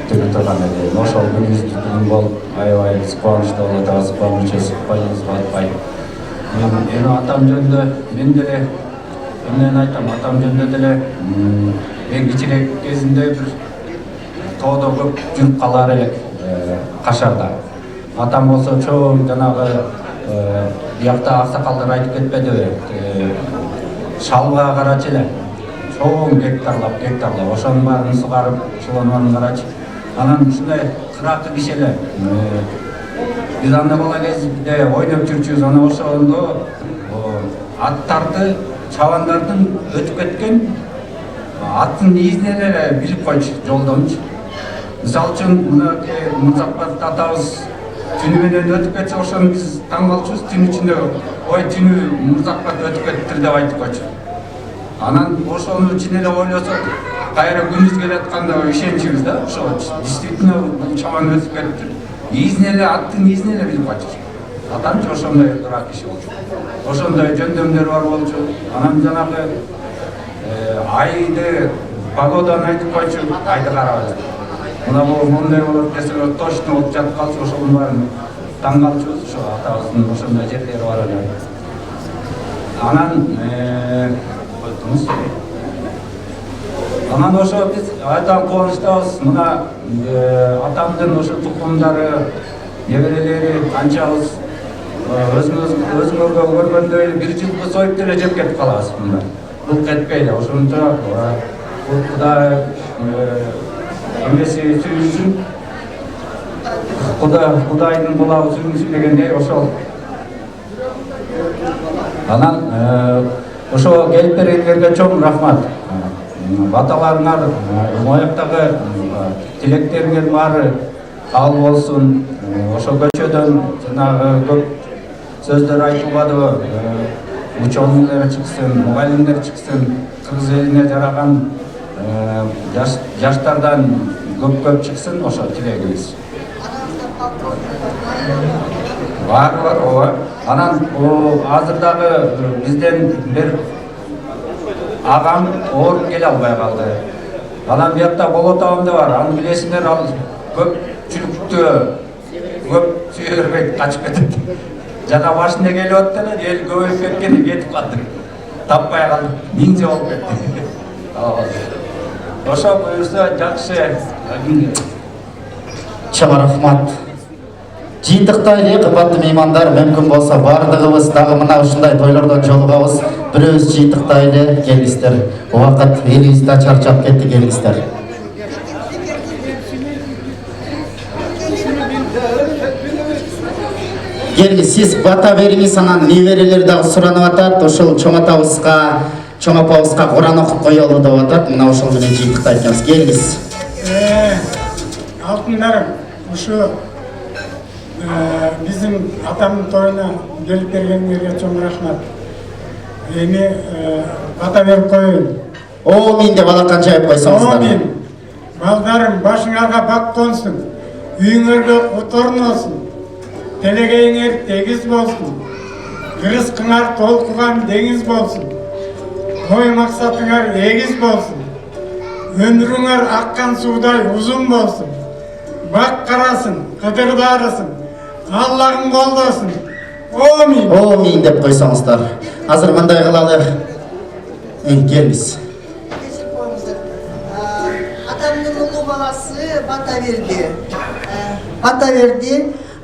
төгүп турган эле. Ошол күнүбүздү бүгүн болуп аябай кубанычтуу болуп атабыз, кубанычы сукпайыбызга атпай. Эми атам жөнүндө мен деле эмнени айтам, атам жөнүндө деле мен кичирээк кезинде бир тоодо көп жүрүп калар элек, Кашарда. Атам болсо чоң жанагы биякта аксакалдар айтып кетпедиби? Шалга карачы эле. Чоң гектарлап, ошонун баарын сугарып, ошолорун карачы. Анан ушундай кыракы киши эле. Биз анда бала кезде ойноп жүрчүбүз, анан ошондо аттарды, чабандардын өтүп кеткен аттын изин эле билип койчу, жолдончу. Мисалы үчүн мынакей Мырзакбат атабыз түнү менен өтүп кетсе, ошону биз таң калчубуз. Түн ичинде ой түнү Мырзакбат өтүп кетиптир деп айтып койчу. Анан ошону чын эле ойлосок, кайра күнүз келатканда ишенчибиз да, ошо действительно бул чабан өтүп кетиптир. Изин эле, аттын изин эле билип койчу. Атамчы ошондой дурак киши болчу. Ошондой жөндөмдөр бар болчу. Анан жанагы айды погоданы айтып койчу, айды карап. Мына бул мындай болот десе, точно болуп жатып калчу, ошонун баарын таң калчубуз. Ошо атабыздын ошондой жерлери бар эле. Анан ошо биз айдан кубанычтабыз. Мына атамдын ошо тукумдары, неберелери канчабыз өзүңөргө көргөндөй бир жылкы союп деле жеп кетип калабыз мында. Бул кетпей эле, ошончо Кудай эмеси сүйүнсүн, Кудайдын булабы сүйүнсүн дегендей ошол. Анан ошо келип бергениңерге чоң рахмат. Баталарыңар, мояктагы тилектериңер баары кабыл болсун. Ошо көчөдөн жанагы көп сөздөр айтылбадыбы? Ученыйлар чыксын, мугалимдер чыксын, кыргыз элине жараган жаштардан көп чыксын, ошо тилегибиз. Бар, ооба. Анан азыр дагы бизден бир агам ооруп келе албай калды. Анан биякта болот абам да бар. Аны билесиңер, ал көпчүлүктү көп сүйө бербейт, качып кетет. Жана башында келип атты эле, эл көбөйүп кеткен, кетип калды. Таппай калды, миң жыл болуп кетти. ошо буюрса жакшы. Чоң рахмат. Жыйынтыктайлы кымбаттуу меймандар, мүмкүн болсо бардыгыбыз дагы мына ушундай тойлордон жолугабыз. Бирөөбүз жыйынтыктайлы, келиңиздер. Убакыт элибиз да чарчап кетти, келиңиздер. Келиңиз, сиз бата бериңиз, анан неберелер дагы суранып атат. Ошол чоң апабызга Куран окуп коелу деп атат. Мына ошол менен жыйынтыктайт экенбиз. Келиңиз. Алтындарым, ушу биздин атамдын тоюна келип бергениңерге чоң рахмат. Эми бата берип коеюн. Омин деп алакан жайып койсоңуздар. Омин. Балдарым, башыңарга бак консун. Үйүңөргө оторун болсун. Телегейиңер тегиз болсун. Рызкыңар толкуган деңиз болсун. Ой максатыңар эгиз болсун. Өмүрүңөр аккан суудай узун болсун. Бак карасын, кыдырдарысын. Аллахым колдосун. Омин. Омин деп койсоңуздар. Азыр мындай кылалы. Келиңиз. Атамдын улуу баласы бата берди.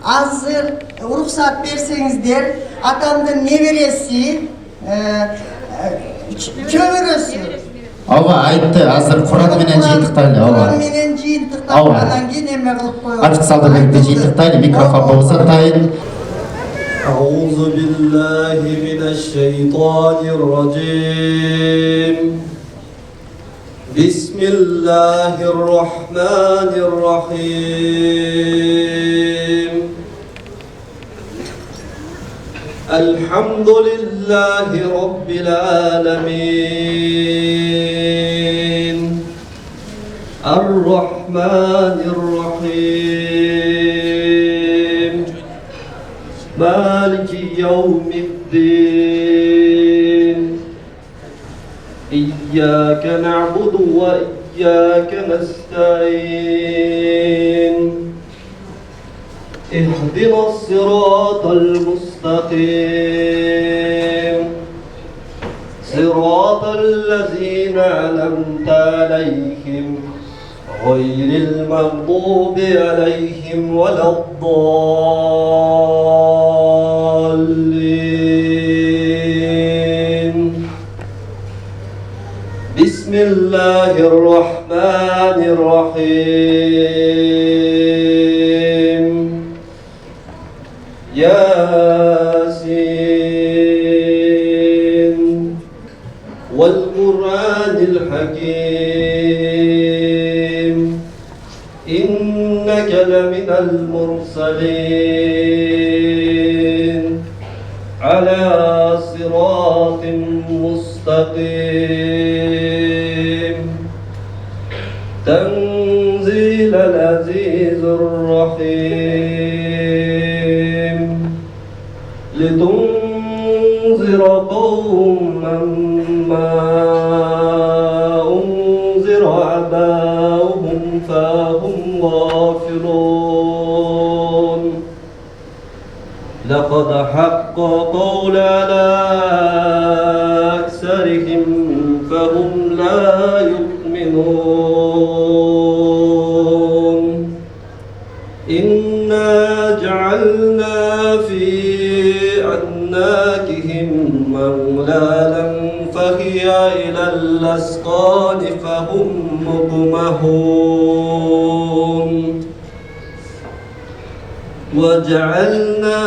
Азыр уруксат берсеңиздер, атамдын небереси чөбөрөсү. Ооба, айтты. Азыр Куран менен жыйынтыктайлы. Куран менен жыйынтыктайлы. Анан кийин эме кылып коелу. Официалдуу бирикте жыйынтыктайлы. Микрофон болсотайын. أعوذ بالله من الشيطان الرجيم بسم الله الرحمن الرحيم الحمد لله رب العالمين الرحمن الرحيم مالك يوم الدين إياك نعبد وإياك نستعين اهدنا الصراط المستقيم صراط الذين أنعمت عليهم غير المغضوب عليهم ولا الضالين بسم الله الرحمن الرحيم ياسين والقرآن الحكيم إنك لمن المرسلين على صراط مستقيم تنزيل العزيز الرحيم لتنذر قوما ما أنذر آباؤهم فهم غافلون لقد حق قول على أكثرهم فهم لا يؤمنون إنا جعلنا في أعناقهم مغلالا فهي إلى الأذقان فهم مقمحون وجعلنا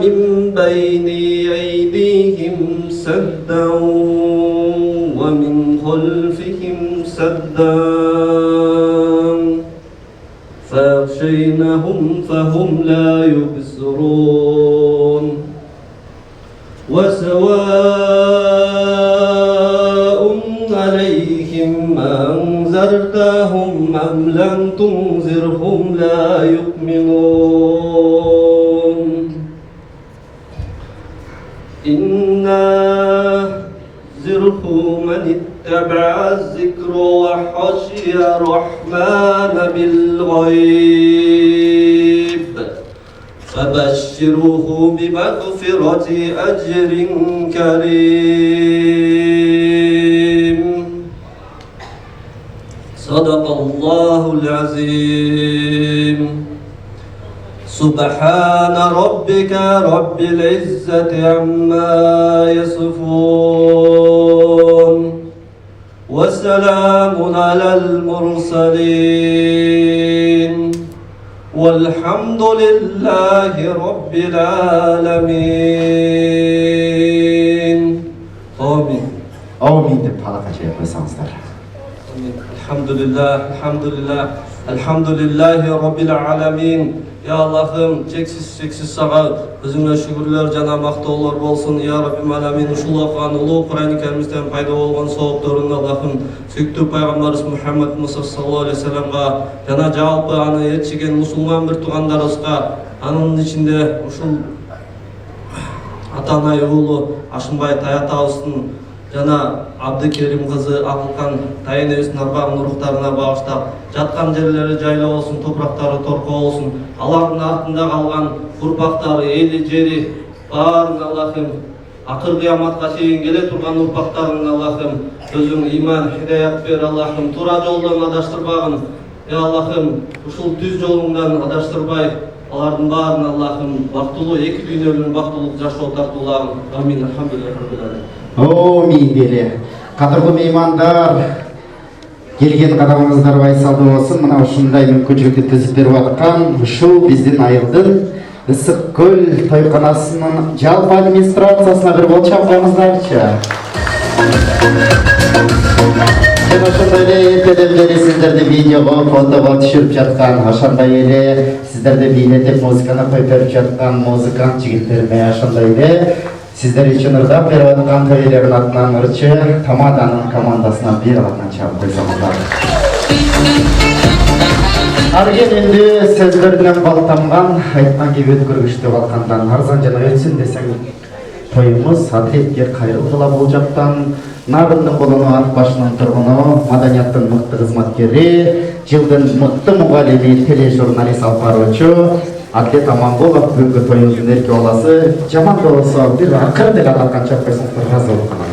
من بين أيديهم سدا ومن خلفهم سدا فأغشيناهم فهم لا يبصرون وسواء عليهم أنذرتهم أم لم تنذرهم لا يؤمنون إنا زره من اتبع الذكر وخشي الرحمن بالغيب فبشره بمغفرة أجر كريم صدق الله العظيم سبحان ربك رب العزة عما يصفون وسلام على المرسلين والحمد لله رب العالمين آمين Amin deb halaqacha qo'ysangizlar. Elhamdülillahi Rabbil Alamin. Ya Allah'ım çeksiz sağa özüne şükürler cana maqtawlar bolsun. Ya Rabbim Alamin uşul waqan ulu Qur'an-ı Kerim'den payda bolgan sowaptorun Allah'ım süktü Peygamberimiz Muhammed Mustafa sallallahu aleyhi ve sellem'ga jana jalpy аны yetişigen musulman bir tuğanlarыбызга анын içinde uşul Ата-ана уулу Ашынбай Таятабыздын жана Абдыкерим кызы Акылкан Тайыныбыздын арбагын урухтарына багыштап жаткан жерлери жайлоо болсун, топурактары торко болсун, алардын артында калган урпактары, эли жери баарын Аллахым акыр кыяматка чейин келе турган урпактарын Аллахым өзүң иман, хидаят бер Аллахым, туура жолдон адаштырбагын. Ya Allah'ım ушул түз жолуңдан адаштырбай, алардын баарын Аллахым бактылуу эки дүйнөлүн бактылуу жашоо тартуулагын. Амин. Алхамдулиллахи. Amin deli. Qadırlı meymanlar, kelgen qadamыңыздар байсалды болсын. Мына ушундай мүмкүнчүлүктү түзүп берип аткан ушул биздин айылдын Ысык көл тойканасынын жалпы администрациясына бир кол чапканыңыздарчы. Жана ошондой эле эртеден бери сиздерди видеого, фотого түшүрүп жаткан, ошондой эле сиздерди бийлетип музыканы коюп берип жаткан музыкант жигиттериме, ошондой эле сиздер үчүн ырдап берип аткан төйлөрдүн атынан ырчы Тамаданын командасына бир катан чабып койсоңуздар. Ар келинди сөздөрүнөн балтамган, айткан кеби өткөргүчтүү балкандан арзан жана өтсүн десең тоюмуз адилеткер кайрылгыла бул жактан Нарындын болону ат башынын тургуну, маданияттын мыкты кызматкери, жылдын мыкты мугалими, тележурналист алып баруучу Атлет Аманголов бүгүнкү тоюбуздун эрке баласы жаман да болсо бир акырын эле аткан чап койсоңуздар ыраазы болуп калам.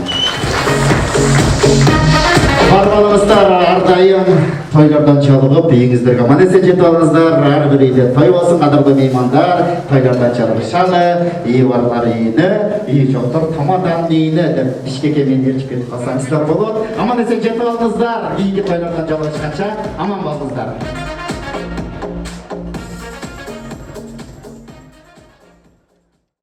Барбалыңыздар ар дайым тойлордон чалыгып, үйүңүздөргө аман эсен жетип алыңыздар. Ар бир үйдө той болсун, кадырлуу меймандар, тойлордон чалышалы, үй барлар үйүнө, үй жоктор Тамаданын үйүнө деп Бишкекке мени ээрчип кетип калсаңыздар болот. Аман эсен жетип алыңыздар. Кийинки тойлордон жолугушканча аман болуңуздар.